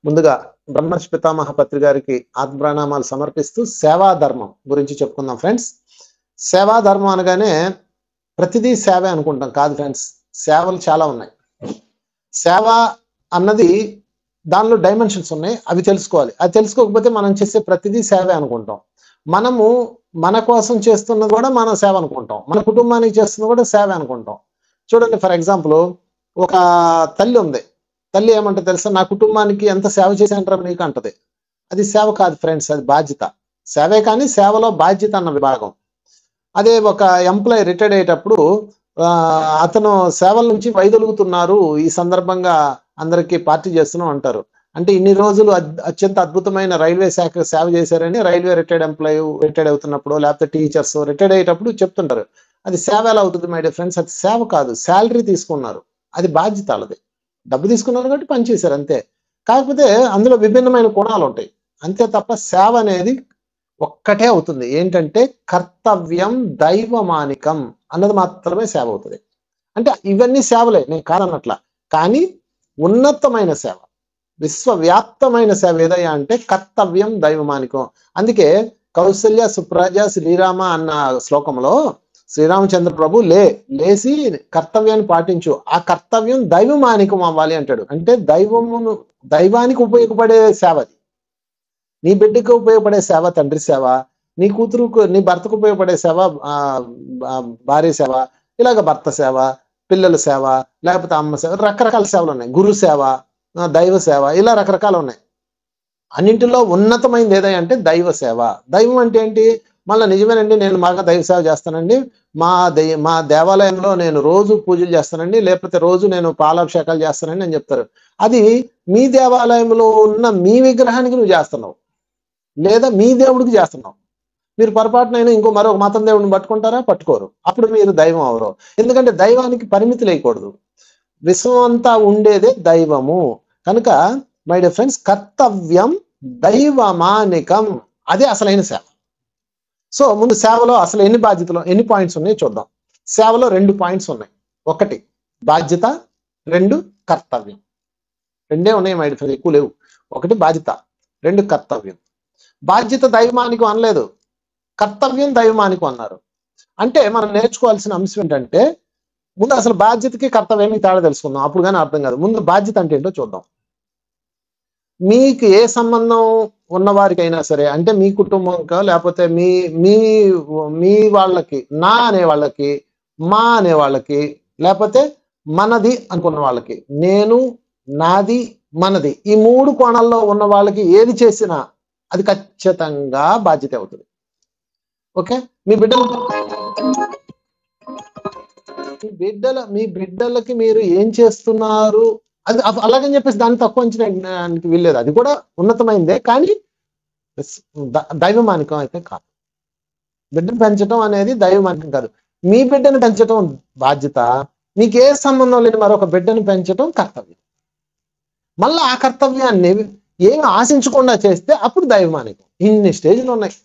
ముందుగా బ్రహ్మర్షి పితామహ పత్రి గారికి ఆత్మప్రణామాలు సమర్పిస్తూ సేవా ధర్మం గురించి చెప్పుకుందాం ఫ్రెండ్స్. సేవా ధర్మం అనగానే ప్రతిదీ సేవే అనుకుంటాం. కాదు ఫ్రెండ్స్, సేవలు చాలా ఉన్నాయి. సేవ అన్నది దానిలో డైమెన్షన్స్ ఉన్నాయి, అవి తెలుసుకోవాలి. అది తెలుసుకోకపోతే మనం చేసే ప్రతిదీ సేవే అనుకుంటాం. మనము మన కోసం చేస్తున్నది కూడా మనం సేవ అనుకుంటాం, మన కుటుంబానికి చేస్తున్నది కూడా సేవే అనుకుంటాం. చూడండి, ఫర్ ఎగ్జాంపుల్ ఒక తల్లి ఉంది. తల్లి ఏమంటే తెలుసా, నా కుటుంబానికి ఎంత సేవ చేశాంటారా నీకు అంటది. అది సేవ కాదు ఫ్రెండ్స్, అది బాధ్యత. సేవే కానీ సేవలో బాధ్యత అన్న విభాగం. అదే ఒక ఎంప్లాయీ రిటైర్డ్ అయ్యేటప్పుడు అతను సేవల నుంచి వైదొలుగుతున్నారు, ఈ సందర్భంగా అందరికీ పార్టీ చేస్తున్నాం అంటారు. అంటే ఇన్ని రోజులు అత్యంత అద్భుతమైన రైల్వే శాఖ సేవ చేశారని రైల్వే రిటైర్డ్ ఎంప్లాయీ రిటైర్డ్ అవుతున్నప్పుడు, లేకపోతే టీచర్స్ రిటైర్డ్ అయ్యేటప్పుడు చెప్తుంటారు. అది సేవ ఎలా అవుతుంది మై డియర్ ఫ్రెండ్స్? అది సేవ కాదు, శాలరీ తీసుకున్నారు, అది బాధ్యత. వాళ్ళది డబ్బు తీసుకున్నారు కాబట్టి పనిచేశారు అంతే. కాకపోతే అందులో విభిన్నమైన కోణాలు ఉంటాయి అంతే తప్ప సేవ అనేది ఒక్కటే అవుతుంది. ఏంటంటే కర్తవ్యం దైవమానికం అన్నది మాత్రమే సేవ అవుతుంది. అంటే ఇవన్నీ సేవలే, నేను కాదన్నట్ల. కానీ ఉన్నతమైన సేవ, విశ్వవ్యాప్తమైన సేవ ఏదయ్యా అంటే కర్తవ్యం దైవమానికం. అందుకే కౌసల్య సుప్రజ శ్రీరామ అన్న శ్లోకంలో శ్రీరామచంద్ర ప్రభు లేచి కర్తవ్యాన్ని పాటించు, ఆ కర్తవ్యం దైవమానికం అవ్వాలి అంటాడు. అంటే దైవానికి ఉపయోగపడే సేవ అది. నీ బిడ్డకు ఉపయోగపడే సేవ తండ్రి సేవ, నీ కూతురుకు నీ భర్తకు ఉపయోగపడే సేవ భార్య సేవ, ఇలాగ భర్త సేవ, పిల్లల సేవ, లేకపోతే అమ్మ సేవ, రకరకాల సేవలు ఉన్నాయి. గురు సేవ, దైవ సేవ, ఇలా రకరకాలు ఉన్నాయి. అన్నింటిలో ఉన్నతమైనది ఏదైనా అంటే దైవ సేవ. దైవం అంటే ఏంటి? మళ్ళీ నిజమేనండి, నేను బాగా దైవ సేవ చేస్తానండి, మా దేవాలయంలో నేను రోజు పూజలు చేస్తానండి, లేకపోతే రోజు నేను పాలాభిషేకాలు చేస్తానండి అని చెప్తారు. అది మీ దేవాలయంలో ఉన్న మీ విగ్రహానికి నువ్వు చేస్తున్నావు, లేదా మీ దేవుడికి చేస్తున్నావు. మీరు పొరపాటునైనా మరొక మతం దేవుడిని పట్టుకుంటారా? పట్టుకోరు. అప్పుడు మీరు దైవం అవరు. ఎందుకంటే దైవానికి పరిమితి లేకూడదు, విశ్వం అంతా ఉండేదే దైవము. కనుక మై డియర్ ఫ్రెండ్స్, కర్తవ్యం దైవమానికం, అదే అసలైన సేవ. సో ముందు సేవలో అసలు ఎన్ని బాధ్యతలు, ఎన్ని పాయింట్స్ ఉన్నాయి చూద్దాం. సేవలో 2 పాయింట్స్ ఉన్నాయి. 1 బాధ్యత, 2 కర్తవ్యం. 2 ఉన్నాయి మై డియర్ ఫ్రెండ్స్, ఎక్కువ లేవు. 1 బాధ్యత, 2 కర్తవ్యం. బాధ్యత దైవమానికం అనలేదు, కర్తవ్యం దైవమానికం అన్నారు. అంటే మనం నేర్చుకోవాల్సిన అంశం ఏంటంటే, ముందు అసలు బాధ్యతకి కర్తవ్యానికి తేడా తెలుసుకుందాం, అప్పుడు కానీ అర్థం కాదు. ముందు బాధ్యత అంటే ఏంటో చూద్దాం. మీకు ఏ సంబంధం ఉన్నవారికైనా సరే, అంటే మీ కుటుంబంకా, లేకపోతే మీ మీ మీ వాళ్ళకి, నా అనే వాళ్ళకి, మా అనే వాళ్ళకి, లేకపోతే మనది అనుకున్న వాళ్ళకి, నేను, నాది, మనది, ఈ 3 కోణాల్లో ఉన్న వాళ్ళకి ఏది చేసినా అది ఖచ్చితంగా బాధ్యత అవుతుంది. ఓకే, మీ బిడ్డలకి మీరు ఏం చేస్తున్నారు అది అలాగని చెప్పేసి దాన్ని తక్కువ అంచనానికి వీల్లేదు. అది కూడా ఉన్నతమైందే, కానీ దైవమానికం అయితే కాదు. బిడ్డను పెంచడం అనేది దైవమానికం కాదు. మీ బిడ్డను పెంచడం బాధ్యత, నీకే సంబంధం లేని మరొక బిడ్డను పెంచడం కర్తవ్యం. మళ్ళీ ఆ కర్తవ్యాన్ని ఏమి ఆశించకుండా చేస్తే అప్పుడు దైవమానికం. ఇన్ని స్టేజ్లు ఉన్నాయి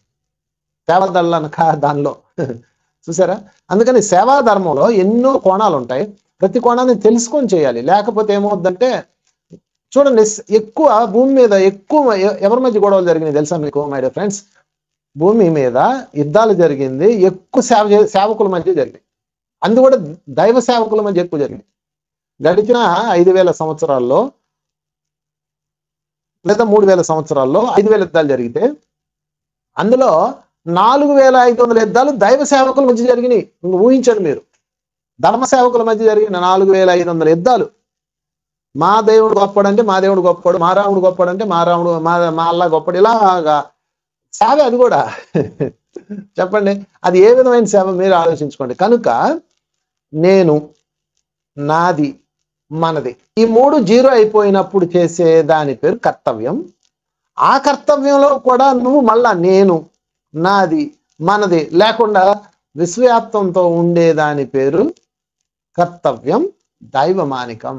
సేవాదళ్ళనక దానిలో, చూసారా? అందుకని సేవా ధర్మంలో ఎన్నో కోణాలు ఉంటాయి. ప్రతి కోణాన్ని తెలుసుకొని చేయాలి. లేకపోతే ఏమవుద్దంటే, చూడండి, ఎక్కువ భూమి మీద ఎవరి మధ్య గొడవలు జరిగినాయి తెలుసా మీకు మై డియర్ ఫ్రెండ్స్? భూమి మీద యుద్ధాలు జరిగింది ఎక్కువ సేవకుల మధ్య జరిగింది. అందు కూడా దైవ సేవకుల మధ్య ఎక్కువ జరిగింది. గడిచిన 5000 సంవత్సరాల్లో లేదా 3000 సంవత్సరాల్లో 5000 యుద్ధాలు జరిగితే అందులో 4500 యుద్ధాలు దైవ సేవకుల మధ్య జరిగినాయి. ఊహించండి మీరు, ధర్మ సేవకుల మధ్య జరిగిన 4500 యుద్ధాలు. మా దేవుడు గొప్పడంటే మా దేవుడు గొప్పడు, మా రాముడు గొప్పడంటే మా రాముడు, మా అల్లా గొప్పడు, ఇలాగా సేవ. అది కూడా చెప్పండి, అది ఏ విధమైన సేవ మీరు ఆలోచించుకోండి. కనుక నేను, నాది, మనది, ఈ 3 జీరో అయిపోయినప్పుడు చేసే దాని పేరు కర్తవ్యం. ఆ కర్తవ్యంలో కూడా నువ్వు మళ్ళా నేను, నాది, మనది లేకుండా విశ్వవ్యాప్తంతో ఉండేదాని పేరు కర్తవ్యం దైవమానికం.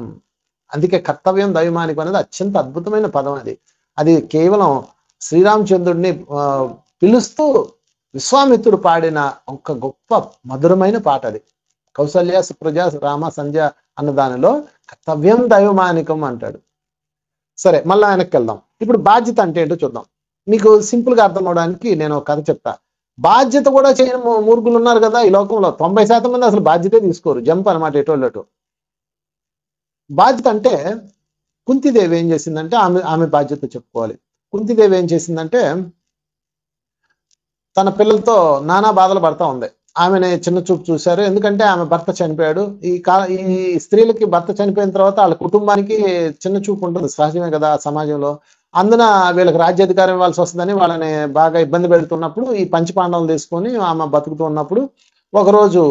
అందుకే కర్తవ్యం దైవమానికం అనేది అత్యంత అద్భుతమైన పదం. అది కేవలం శ్రీరామచంద్రుడిని పిలుస్తూ విశ్వామిత్రుడు పాడిన ఒక గొప్ప మధురమైన పాట అది. కౌసల్య సుప్రజ రామ సంధ్య అన్న దానిలో కర్తవ్యం దైవమానికం అంటాడు. సరే, మళ్ళీ వెనక్కి వెళ్దాం. ఇప్పుడు బాధ్యత అంటే ఏంటో చూద్దాం. మీకు సింపుల్ గా అర్థం అవడానికి నేను ఒక కథ చెప్తా. బాధ్యత కూడా చేయని మూర్ఖులు ఉన్నారు కదా ఈ లోకంలో. 90% మంది అసలు బాధ్యతే తీసుకోరు, జంప్ అనమాట ఎటోళ్ళటు. బాధ్యత అంటే కుంతిదేవి ఏం చేసిందంటే, ఆమె బాధ్యత చెప్పుకోవాలి. కుంతిదేవి ఏం చేసిందంటే, తన పిల్లలతో నానా బాధలు పడతా ఉంది. ఆమెని చిన్న చూపు చూశారు, ఎందుకంటే ఆమె భర్త చనిపోయాడు. ఈ స్త్రీలకి భర్త చనిపోయిన తర్వాత వాళ్ళ కుటుంబానికి చిన్న చూపు ఉంటుంది, సహజమే కదా సమాజంలో. అందున వీళ్ళకి రాజ్యాధికారం ఇవ్వాల్సి వస్తుందని వాళ్ళని బాగా ఇబ్బంది పెడుతున్నప్పుడు ఈ పంచపాండవులు తీసుకొని ఆమె బతుకుతూ ఉన్నప్పుడు ఒకరోజు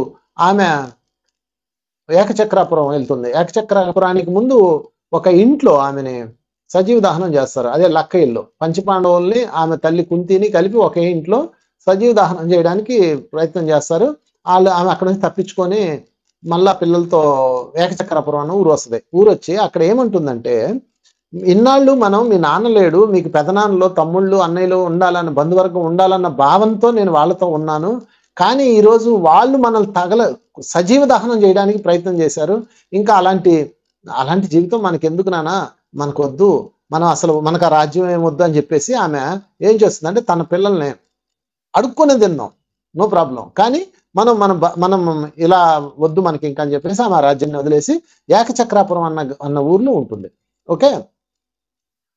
ఆమె ఏకచక్రాపురం వెళ్తుంది. ఏకచక్రాపురానికి ముందు ఒక ఇంట్లో ఆమెని సజీవ దహనం చేస్తారు. అదే లక్క ఇల్లు. పంచపాండవుల్ని ఆమె తల్లి కుంతిని కలిపి ఒకే ఇంట్లో సజీవ దహనం చేయడానికి ప్రయత్నం చేస్తారు. ఆమె అక్కడ నుంచి తప్పించుకొని మళ్ళా పిల్లలతో ఏకచక్రాపురం అన్న ఊరు వస్తుంది. ఊరు వచ్చి అక్కడ ఏమంటుందంటే, ఇన్నాళ్ళు మనం మీ నాన్న లేడు, మీకు పెదనాన్నలో తమ్ముళ్ళు అన్నయ్యలు ఉండాలన్న బంధువర్గం ఉండాలన్న భావంతో నేను వాళ్ళతో ఉన్నాను. కానీ ఈరోజు వాళ్ళు మనల్ని సజీవ దహనం చేయడానికి ప్రయత్నం చేశారు. ఇంకా అలాంటి జీవితం మనకెందుకు నాన్న, మనకొద్దు, మనకు ఆ రాజ్యం ఏమొద్దు అని చెప్పేసి ఆమె ఏం చేస్తుందంటే, తన పిల్లల్ని అడుక్కొని తిన్నాం, నో ప్రాబ్లం, కానీ మనం ఇలా వద్దు మనకి ఇంకా అని చెప్పేసి ఆమె రాజ్యాన్ని వదిలేసి ఏకచక్రాపురం అన్న ఊర్లో ఉంటుంది. ఓకే,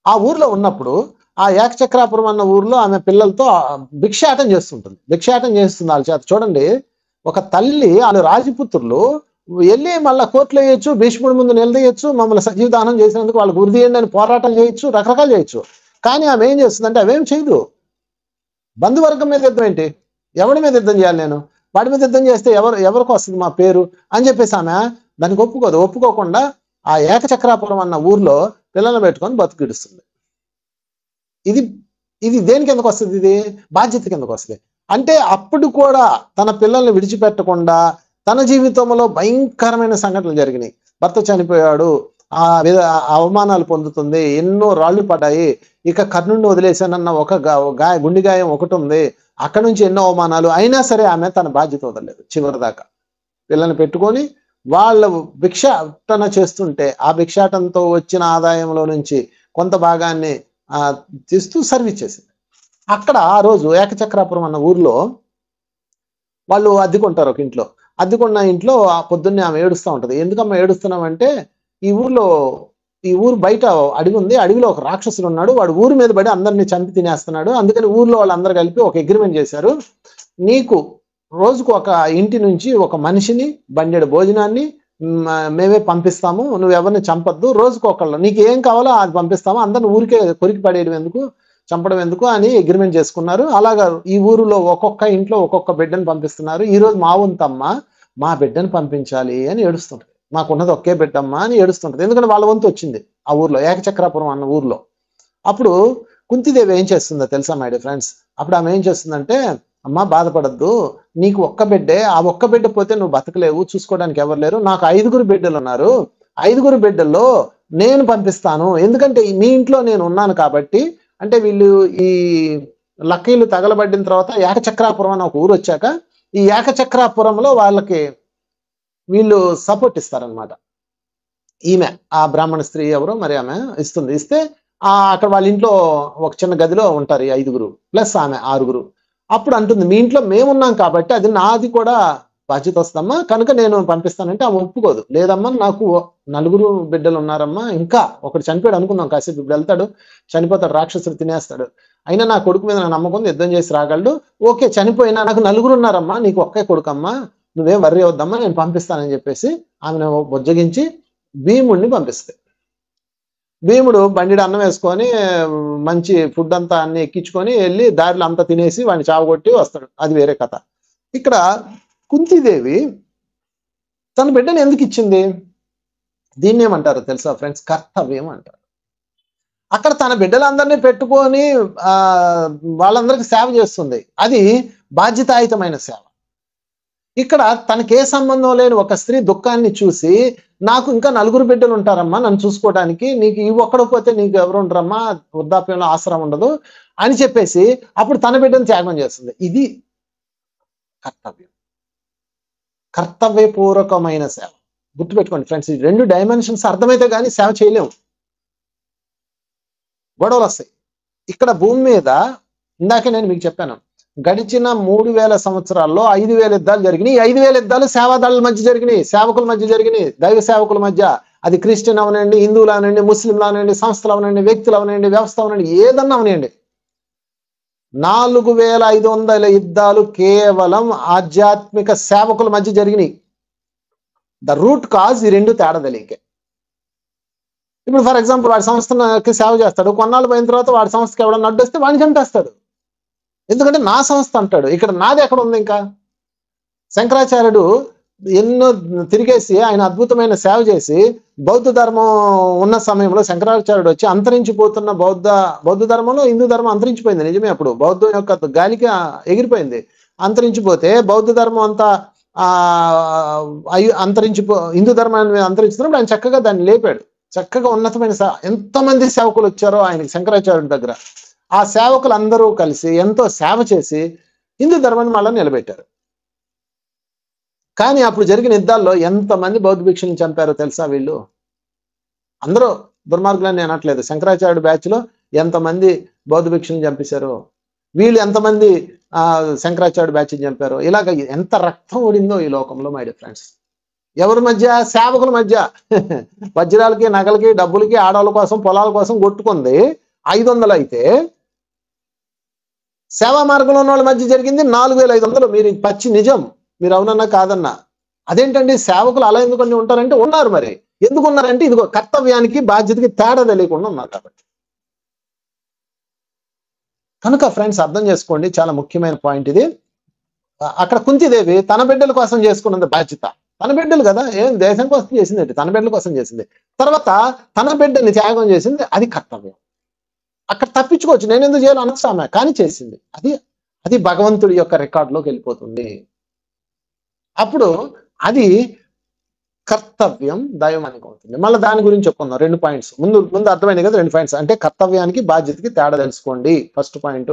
ఆ ఊర్లో ఉన్నప్పుడు ఆ ఏకచక్రాపురం అన్న ఊర్లో ఆమె పిల్లలతో భిక్షాటం చేస్తుంటుంది. వాళ్ళ చేత. చూడండి, ఒక తల్లి వాళ్ళు రాజపుత్రులు వెళ్ళి మళ్ళీ కోర్టులో వేయచ్చు, భీష్ముడి ముందు నిలదీయచ్చు, మమ్మల్ని సజీవదానం చేసినందుకు వాళ్ళకు ఉరి తీయండి అని పోరాటం చేయొచ్చు, రకరకాలు చేయొచ్చు. కానీ ఆమె ఏం చేస్తుందంటే అవేం చేయదు. బంధువర్గం మీద యుద్ధం ఏంటి, ఎవరి మీద యుద్ధం చేయాలి, నేను వాడి మీద యుద్ధం చేస్తే ఎవరికి వస్తుంది మా పేరు అని చెప్పేసి ఆమె దానికి ఒప్పుకోకుండా ఆ ఏకచక్రాపురం అన్న ఊర్లో పిల్లల్ని పెట్టుకొని బతుకిడుస్తుంది. ఇది దేనికి ఎందుకు వస్తుంది, ఇది బాధ్యత కిందకు వస్తుంది. అంటే అప్పుడు కూడా తన పిల్లల్ని విడిచిపెట్టకుండా తన జీవితంలో భయంకరమైన సంఘటనలు జరిగినాయి. భర్త చనిపోయాడు, అవమానాలు పొందుతుంది, ఎన్నో రాళ్లు పడ్డాయి, ఇక కర్ణుడిని వదిలేశానన్న ఒక గుండె గాయం ఒకటి ఉంది, అక్కడ నుంచి ఎన్నో అవమానాలు. అయినా సరే ఆమె తన బాధ్యత వదలలేదు చివరి దాకా. పిల్లల్ని పెట్టుకొని వాళ్ళ భిక్షాటన చేస్తుంటే ఆ భిక్షాటనతో వచ్చిన ఆదాయంలో నుంచి కొంత భాగాన్ని తీస్తూ సర్వీస్ చేసింది. అక్కడ ఆ రోజు ఏకచక్రాపురం అన్న ఊర్లో వాళ్ళు అద్దెకుంటారు ఒక ఇంట్లో. అద్దెకున్న ఇంట్లో పొద్దున్నే ఆమె ఏడుస్తూ ఉంటది. ఎందుకమ్మా ఏడుస్తున్నామంటే, ఈ ఊరు బయట అడవి ఉంది, అడవిలో ఒక రాక్షసుడు ఉన్నాడు, వాడు ఊరి మీద పడి అందరినీ చంపి తినేస్తున్నాడు. అందుకని ఊర్లో వాళ్ళందరూ కలిపి ఒక అగ్రిమెంట్ చేశారు, నీకు రోజుకు ఒక ఇంటి నుంచి ఒక మనిషిని బండెడు భోజనాన్ని మేమే పంపిస్తాము, నువ్వు ఎవరిని చంపద్దు, రోజుకు ఒకళ్ళు నీకు ఏం కావాలో అది పంపిస్తాము, అందరిని ఊరికే కొరికి పడేయడం ఎందుకు, చంపడం ఎందుకు అని అగ్రిమెంట్ చేసుకున్నారు. అలాగా ఈ ఊరిలో ఒక్కొక్క ఇంట్లో ఒక్కొక్క బిడ్డను పంపిస్తున్నారు. ఈ రోజు మా వంతమ్మ, మా బిడ్డను పంపించాలి అని ఏడుస్తుంటది, మాకున్నది ఒకే బిడ్డమ్మ అని ఏడుస్తుంటది. ఎందుకంటే వాళ్ళ వంతు వచ్చింది ఆ ఊర్లో, ఏకచక్రాపురం అన్న ఊర్లో. అప్పుడు కుంతిదేవి ఏం చేస్తుందో తెలుసా మై డియర్ ఫ్రెండ్స్? అప్పుడు ఆమె ఏం చేస్తుందంటే, అమ్మ బాధపడద్దు, నీకు ఒక్క బిడ్డే, ఆ ఒక్క బిడ్డ పోతే నువ్వు బతకలేవు, చూసుకోవడానికి ఎవరు లేరు, నాకు 5 బిడ్డలు ఉన్నారు, 5 బిడ్డల్లో నేను పంపిస్తాను, ఎందుకంటే మీ ఇంట్లో నేను ఉన్నాను కాబట్టి. అంటే వీళ్ళు ఈ లక్కీలు తగలబడిన తర్వాత ఏకచక్రాపురం అని ఒక ఊరు వచ్చాక ఈ ఏకచక్రాపురంలో వాళ్ళకి వీళ్ళు సపోర్ట్ ఇస్తారనమాట. ఈమె ఆ బ్రాహ్మణ స్త్రీ ఎవరో మరి ఆమె ఇస్తే అక్కడ వాళ్ళ ఇంట్లో ఒక చిన్న గదిలో ఉంటారు ఈ 5 ప్లస్ ఆమె 6. అప్పుడు అంటుంది, మీ ఇంట్లో మేమున్నాం కాబట్టి అది నాది కూడా బాధ్యత వస్తుందమ్మా, కనుక నేను పంపిస్తానంటే ఆమె ఒప్పుకోదు. లేదమ్మా, నాకు 4 బిడ్డలు ఉన్నారమ్మా, ఇంకా ఒకటి చనిపోయాడు అనుకుందాం, కాసేపు ఇప్పుడు వెళ్తాడు, చనిపోతాడు, రాక్షసుడు తినేస్తాడు, అయినా నా కొడుకు మీద నా నమ్మకం, యుద్ధం చేసి రాగలడు. ఓకే, చనిపోయినా నాకు 4 ఉన్నారమ్మా, నీకు ఒక్కే కొడుకమ్మా, నువ్వేం వర్రీ అవుద్దమ్మా, నేను పంపిస్తానని చెప్పేసి ఆమెను బుజ్జగించి భీముడిని పంపిస్తాయి. భీముడు బండిడు అన్నం వేసుకొని మంచి ఫుడ్ అంతా అన్ని ఎక్కించుకొని వెళ్ళి దారిలో అంతా తినేసి వాడిని చావగొట్టి వస్తాడు, అది వేరే కథ. ఇక్కడ కుంతిదేవి తన బిడ్డను ఎందుకు ఇచ్చింది? దీన్ని ఏమంటారు తెలుసా ఫ్రెండ్స్? కర్తవ్యం అంటారు. అక్కడ తన బిడ్డలందరినీ పెట్టుకొని వాళ్ళందరికీ సేవ చేస్తుంది, అది బాధ్యతాయుతమైన సేవ. ఇక్కడ తనకే సంబంధం లేని ఒక స్త్రీ దుఃఖాన్ని చూసి, నాకు ఇంకా 4 బిడ్డలు ఉంటారమ్మా నన్ను చూసుకోవడానికి, నీకు ఈ ఒక్కడు పోతే నీకు ఎవరు ఉండరమ్మా, వృద్ధాప్యంలో ఆశ్రమం ఉండదు అని చెప్పేసి అప్పుడు తన బిడ్డను త్యాగం చేస్తుంది. ఇది కర్తవ్యం, కర్తవ్యపూర్వకమైన సేవ. గుర్తుపెట్టుకోండి ఫ్రెండ్స్, ఈ 2 డైమెన్షన్స్ అర్థమైతే కానీ సేవ చేయలేము. గొడవలు వస్తాయి. ఇక్కడ భూమి మీద ఇందాకే నేను మీకు చెప్పాను, గడిచిన 3000 సంవత్సరాల్లో 5000 యుద్ధాలు జరిగినాయి. 5000 యుద్ధాలు సేవాదారుల మధ్య జరిగినాయి, సేవకుల మధ్య జరిగినాయి, దైవ సేవకుల మధ్య. అది క్రిస్టియన్ అవనండి, హిందువులు అవనండి, ముస్లింలు అవనండి, సంస్థలు అవనండి, వ్యక్తులు అవనండి, వ్యవస్థ అవనండి, ఏదన్నా అవనండి. 4500 యుద్ధాలు కేవలం ఆధ్యాత్మిక సేవకుల మధ్య జరిగినాయి. ద రూట్ కాజ్ ఈ రెండు తేడా తెలియకే. ఇప్పుడు ఫర్ ఎగ్జాంపుల్ వాడి సంస్థకి సేవ చేస్తాడు, కొన్నాళ్ళు పోయిన తర్వాత వాడి సంస్థకి ఎవడన్నా అడ్డొస్తే వాడిని చంపేస్తాడు. ఎందుకంటే నా సంస్థ అంటాడు. ఇక్కడ నాది ఎక్కడ ఉంది? ఇంకా శంకరాచార్యుడు ఎన్నో తిరిగేసి ఆయన అద్భుతమైన సేవ చేసి బౌద్ధ ధర్మం ఉన్న సమయంలో శంకరాచార్యుడు వచ్చి అంతరించిపోతున్న బౌద్ధ ధర్మంలో హిందూ ధర్మం అంతరించిపోయింది. నిజమే, అప్పుడు బౌద్ధం యొక్క గాలికి ఎగిరిపోయింది. అంతరించిపోతే బౌద్ధ ధర్మం అంతా హిందూ ధర్మాన్ని అంతరించినప్పుడు ఆయన చక్కగా దాన్ని లేపాడు. చక్కగా ఉన్నతమైన ఎంతమంది సేవకులు వచ్చారో ఆయనకి శంకరాచార్యుడి దగ్గర. ఆ సేవకులు అందరూ కలిసి ఎంతో సేవ చేసి హిందూ ధర్మాన్ని మళ్ళీ నిలబెట్టారు. కానీ అప్పుడు జరిగిన యుద్ధాల్లో ఎంతమంది బౌద్ధ భిక్షులను చంపారో తెలుసా? వీళ్ళు అందరూ దుర్మార్గులని నేను అనట్లేదు. శంకరాచార్యుడు బ్యాచ్ లో ఎంతమంది బౌద్ధ భిక్షులను చంపేశారో, వీళ్ళు ఎంతమంది శంకరాచార్యుడు బ్యాచ్ చంపారో, ఇలాగ ఎంత రక్తం ఓడిందో ఈ లోకంలో మై డియర్ ఫ్రెండ్స్. ఎవరి మధ్య? సేవకుల మధ్య. వజ్రాలకి, నగలకి, డబ్బులకి, ఆడవాళ్ళ కోసం, పొలాల కోసం కొట్టుకుంది 500 అయితే సేవా మార్గంలో ఉన్న వాళ్ళ మధ్య జరిగింది 4500. మీరు పచ్చి నిజం, మీరు అవునన్నా కాదన్నా. అదేంటండి సేవకులు అలా ఎందుకని ఉంటారంటే ఉన్నారు. మరి ఎందుకు ఉన్నారంటే ఇదిగో కర్తవ్యానికి బాధ్యతకి తేడా తెలియకుండా ఉన్నారు కాబట్టి. కనుక ఫ్రెండ్స్ అర్థం చేసుకోండి, చాలా ముఖ్యమైన పాయింట్ ఇది. అక్కడ కుంతిదేవి తన బిడ్డల కోసం చేసుకున్నది బాధ్యత. తన బిడ్డలు కదా, ఏం దేశం కోసం చేసింది, తన బిడ్డల కోసం చేసింది. తర్వాత తన బిడ్డని త్యాగం చేసింది, అది కర్తవ్యం. అక్కడ తప్పించుకోవచ్చు, నేను ఎందుకు చేయాలి అనొచ్చు ఆమె, కానీ చేసింది. అది భగవంతుడి యొక్క రికార్డులోకి వెళ్ళిపోతుంది. అప్పుడు అది కర్తవ్యం దైవానికి అవుతుంది. మళ్ళీ దాని గురించి చెప్పుకుందాం. 2 పాయింట్స్ ముందు అర్థమైంది కదా. 2 పాయింట్స్ అంటే కర్తవ్యానికి బాధ్యతకి తేడా తెలుసుకోండి. ఫస్ట్ పాయింట్,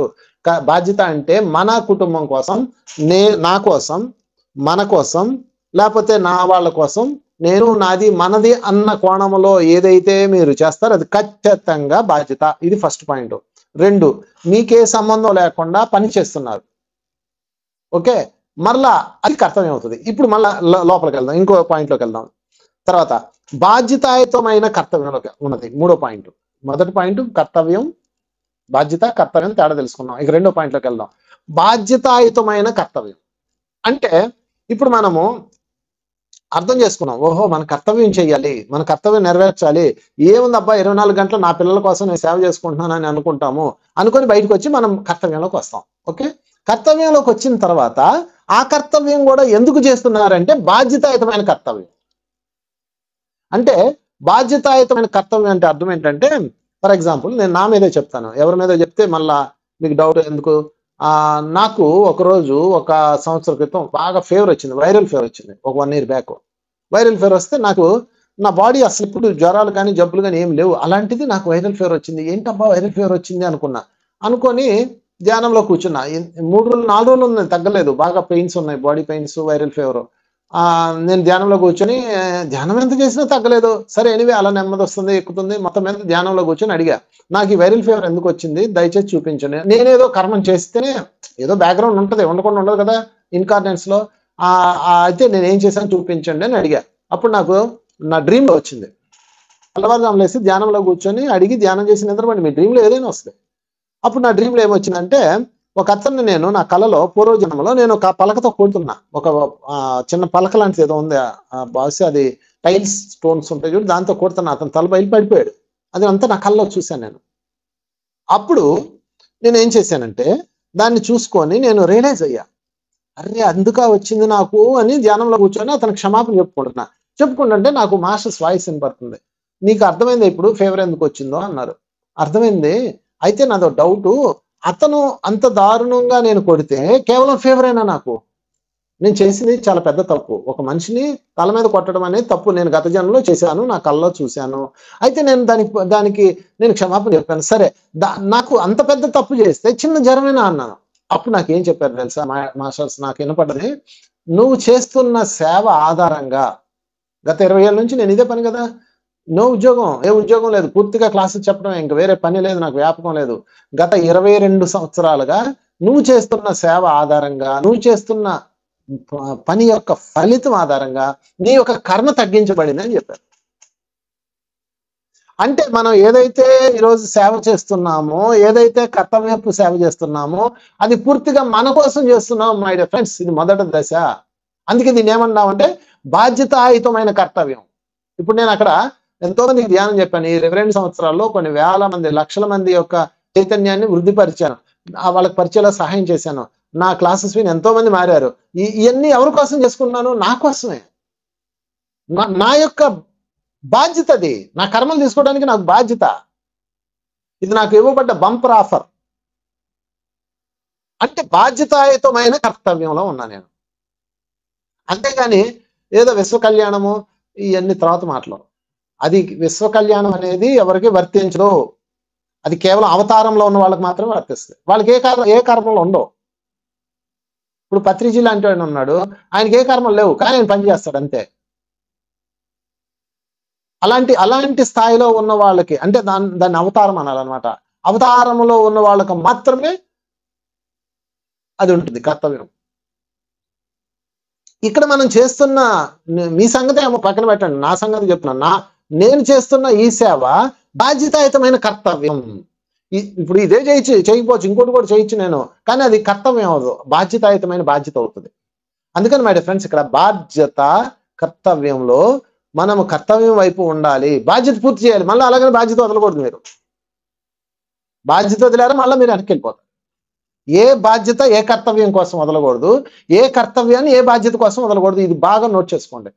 బాధ్యత అంటే మన కుటుంబం కోసం, నా కోసం, మన కోసం, లేకపోతే నా వాళ్ళ కోసం, నేను, నాది, మనది అన్న కోణంలో ఏదైతే మీరు చేస్తారో అది ఖచ్చితంగా బాధ్యత. ఇది ఫస్ట్ పాయింట్. 2, మీకే సంబంధం లేకుండా పని చేస్తున్నారు, ఓకే, మరలా అది కర్తవ్యం అవుతుంది. ఇప్పుడు మళ్ళా లోపలికి వెళ్దాం, ఇంకో పాయింట్లోకి వెళ్దాం. తర్వాత బాధ్యతాయుతమైన కర్తవ్యంలోకి ఉన్నది 3వ పాయింట్. మొదటి పాయింట్ కర్తవ్యం, బాధ్యత, కర్తవ్యం తేడా తెలుసుకున్నాం. ఇక 2వ పాయింట్లోకి వెళ్దాం. బాధ్యతాయుతమైన కర్తవ్యం అంటే ఇప్పుడు మనము అర్థం చేసుకున్నాం, ఓహో మన కర్తవ్యం చేయాలి, మన కర్తవ్యం నెరవేర్చాలి. ఏముంది అబ్బా 24 గంటలు నా పిల్లల కోసం నేను సేవ చేసుకుంటున్నానని అనుకొని బయటకు వచ్చి మనం కర్తవ్యంలోకి వస్తాం. ఓకే, కర్తవ్యంలోకి వచ్చిన తర్వాత ఆ కర్తవ్యం కూడా ఎందుకు చేస్తున్నారంటే బాధ్యతాయుతమైన కర్తవ్యం. అంటే బాధ్యతాయుతమైన కర్తవ్యం అంటే అర్థం ఏంటంటే, ఫర్ ఎగ్జాంపుల్ నేను నా మీదే చెప్తాను, ఎవరి మీద చెప్తే మళ్ళా మీకు డౌట్ ఎందుకు. నాకు ఒకరోజు ఒక సంవత్సరం క్రితం బాగా ఫీవర్ వచ్చింది, వైరల్ ఫీవర్ వచ్చింది. ఒక 1 year బ్యాక్ వైరల్ ఫీవర్ వస్తే నాకు నా బాడీ అసలు ఇప్పుడు జ్వరాలు కానీ జబ్బులు కానీ ఏం లేవు. అలాంటిది నాకు వైరల్ ఫీవర్ వచ్చింది. ఏంటబ్బా వైరల్ ఫీవర్ వచ్చింది అనుకొని ధ్యానంలో కూర్చున్నా. 4 రోజులు ఉంది, తగ్గలేదు. బాగా పెయిన్స్ ఉన్నాయి, బాడీ పెయిన్స్, వైరల్ ఫీవర్. నేను ధ్యానంలో కూర్చొని ధ్యానం ఎంత చేసినా తగ్గలేదు. సరే ఎనివే అలా నెమ్మది వస్తుంది, ఎక్కుతుంది. మొత్తం మీద ధ్యానంలో కూర్చొని అడిగా, నాకు ఈ వైరల్ ఫీవర్ ఎందుకు వచ్చింది, దయచేసి చూపించండి. నేనేదో కర్మం చేస్తేనే ఏదో బ్యాక్గ్రౌండ్ ఉంటుంది, ఉండకుండా ఉండదు కదా ఇన్కార్డినెన్స్ లో. అయితే నేను ఏం చేశాను చూపించండి అని అడిగా. అప్పుడు నాకు నా డ్రీమ్లో వచ్చింది. తెల్లవారుజామున లేసి ధ్యానంలో కూర్చొని అడిగి ధ్యానం చేసి నిద్రపడి, మీ డ్రీమ్లో ఏదైనా వస్తుంది. అప్పుడు నా డ్రీమ్లో ఏమొచ్చిందంటే, ఒక అతన్ని నేను నా కళలో పూర్వజన్మలో నేను ఒక పలకతో కొడుతున్నా. ఒక చిన్న పలక లాంటిది ఏదో ఉంది, బహుశా అది టైల్స్ స్టోన్స్ ఉంటాయి చూడు, దాంతో కొడుతున్నా. అతను తల బయలు పడిపోయాడు. అది అంతా నా కళ్ళలో చూశాను నేను. అప్పుడు నేను ఏం చేశానంటే దాన్ని చూసుకొని నేను రియలైజ్ అయ్యా, అరే అందుకా వచ్చింది నాకు అని ధ్యానంలో కూర్చొని అతను క్షమాపణ చెప్పుకుంటుంటే నాకు మాస్టర్స్ వాయిస్ వినపడుతుంది. నీకు అర్థమైంది ఇప్పుడు ఫీవర్ ఎందుకు వచ్చిందో అన్నారు. అర్థమైంది. అయితే నాదో డౌటు, అతను అంత దారుణంగా నేను కొడితే కేవలం ఫీవర్ అయినా నాకు, నేను చేసింది చాలా పెద్ద తప్పు. ఒక మనిషిని తల మీద కొట్టడం అనేది తప్పు. నేను గత జన్మలో చేశాను, నా కళ్ళలో చూశాను. అయితే నేను దానికి నేను క్షమాపణ చెప్పాను. సరే నాకు అంత పెద్ద తప్పు చేస్తే చిన్న జ్వరమేనా అన్నాను. అప్పుడు నాకేం చెప్పారు తెలుసా మాస్టర్స్, నాకు వినపడ్డది, నువ్వు చేస్తున్న సేవ ఆధారంగా గత 20 ఏళ్ళ నుంచి నేను ఇదే పని కదా, నో ఉద్యోగం, ఏ ఉద్యోగం లేదు, పూర్తిగా క్లాసులు చెప్పడం, ఇంకా వేరే పని లేదు, నాకు వ్యాపకం లేదు. గత 22 సంవత్సరాలుగా నువ్వు చేస్తున్న సేవ ఆధారంగా, నువ్వు చేస్తున్న పని యొక్క ఫలితం ఆధారంగా నీ యొక్క కర్మ తగ్గించబడింది అని చెప్పారు. అంటే మనం ఏదైతే ఈరోజు సేవ చేస్తున్నామో, ఏదైతే కర్తవ్యపు సేవ చేస్తున్నామో, అది పూర్తిగా మన కోసం చేస్తున్నాం మై డియర్ ఫ్రెండ్స్. ఇది మొదటి దశ. అందుకే దీన్ని ఏమన్నామంటే బాధ్యతాయుతమైన కర్తవ్యం. ఇప్పుడు నేను అక్కడ ఎంతో మందికి ధ్యానం చెప్పాను. ఈ 22 సంవత్సరాల్లో కొన్ని వేల మంది, లక్షల మంది యొక్క చైతన్యాన్ని వృద్ధిపరిచాను. వాళ్ళకి పరిచయలో సహాయం చేశాను. నా క్లాసెస్ విని ఎంతో మంది మారారు. ఇవన్నీ ఎవరి కోసం చేసుకున్నాను? నా కోసమే. నా యొక్క బాధ్యత అది. నా కర్మలు తీసుకోవడానికి నాకు బాధ్యత. ఇది నాకు ఇవ్వబడ్డ బంపర్ ఆఫర్. అంటే బాధ్యతాయుతమైన కర్తవ్యంలో ఉన్నా నేను. అంతేగాని ఏదో విశ్వ కళ్యాణము ఇవన్నీ తర్వాత మాటలు. అది విశ్వ కళ్యాణం అనేది ఎవరికి వర్తించదు. అది కేవలం అవతారంలో ఉన్న వాళ్ళకి మాత్రమే వర్తిస్తుంది. వాళ్ళకి ఏ కర్మలు ఉండవు. ఇప్పుడు పత్రిజీ లాంటి వాడు ఉన్నాడు, ఆయనకి ఏ కర్మలు లేవు, కానీ ఆయన పని చేస్తాడు అంతే. అలాంటి స్థాయిలో ఉన్న వాళ్ళకి, అంటే దాన్ని అవతారం అనాలన్నమాట. అవతారంలో ఉన్న వాళ్ళకి మాత్రమే అది ఉంటుంది కర్తవ్యం. ఇక్కడ మనం చేస్తున్న, మీ సంగతి ఏమో పక్కన పెట్టండి, నా సంగతి చెప్తున్నా. నేను చేస్తున్న ఈ సేవ బాధ్యతాయుతమైన కర్తవ్యం. ఇప్పుడు ఇదే చేయకపోవచ్చు, ఇంకోటి కూడా చేయొచ్చు నేను, కానీ అది కర్తవ్యం అవదు, బాధ్యతాయుతమైన బాధ్యత అవుతుంది. అందుకని మై డియర్ ఫ్రెండ్స్, ఇక్కడ బాధ్యత కర్తవ్యంలో మనము కర్తవ్యం వైపు ఉండాలి. బాధ్యత పూర్తి చేయాలి. మళ్ళీ అలాగనే బాధ్యత వదలకూడదు. మీరు బాధ్యత వదిలేరా మళ్ళీ మీరు వెనక్కి వెళ్ళిపోతారు. ఏ బాధ్యత ఏ కర్తవ్యం కోసం వదలకూడదు, ఏ కర్తవ్యాన్ని ఏ బాధ్యత కోసం వదలకూడదు. ఇది బాగా నోట్ చేసుకోండి.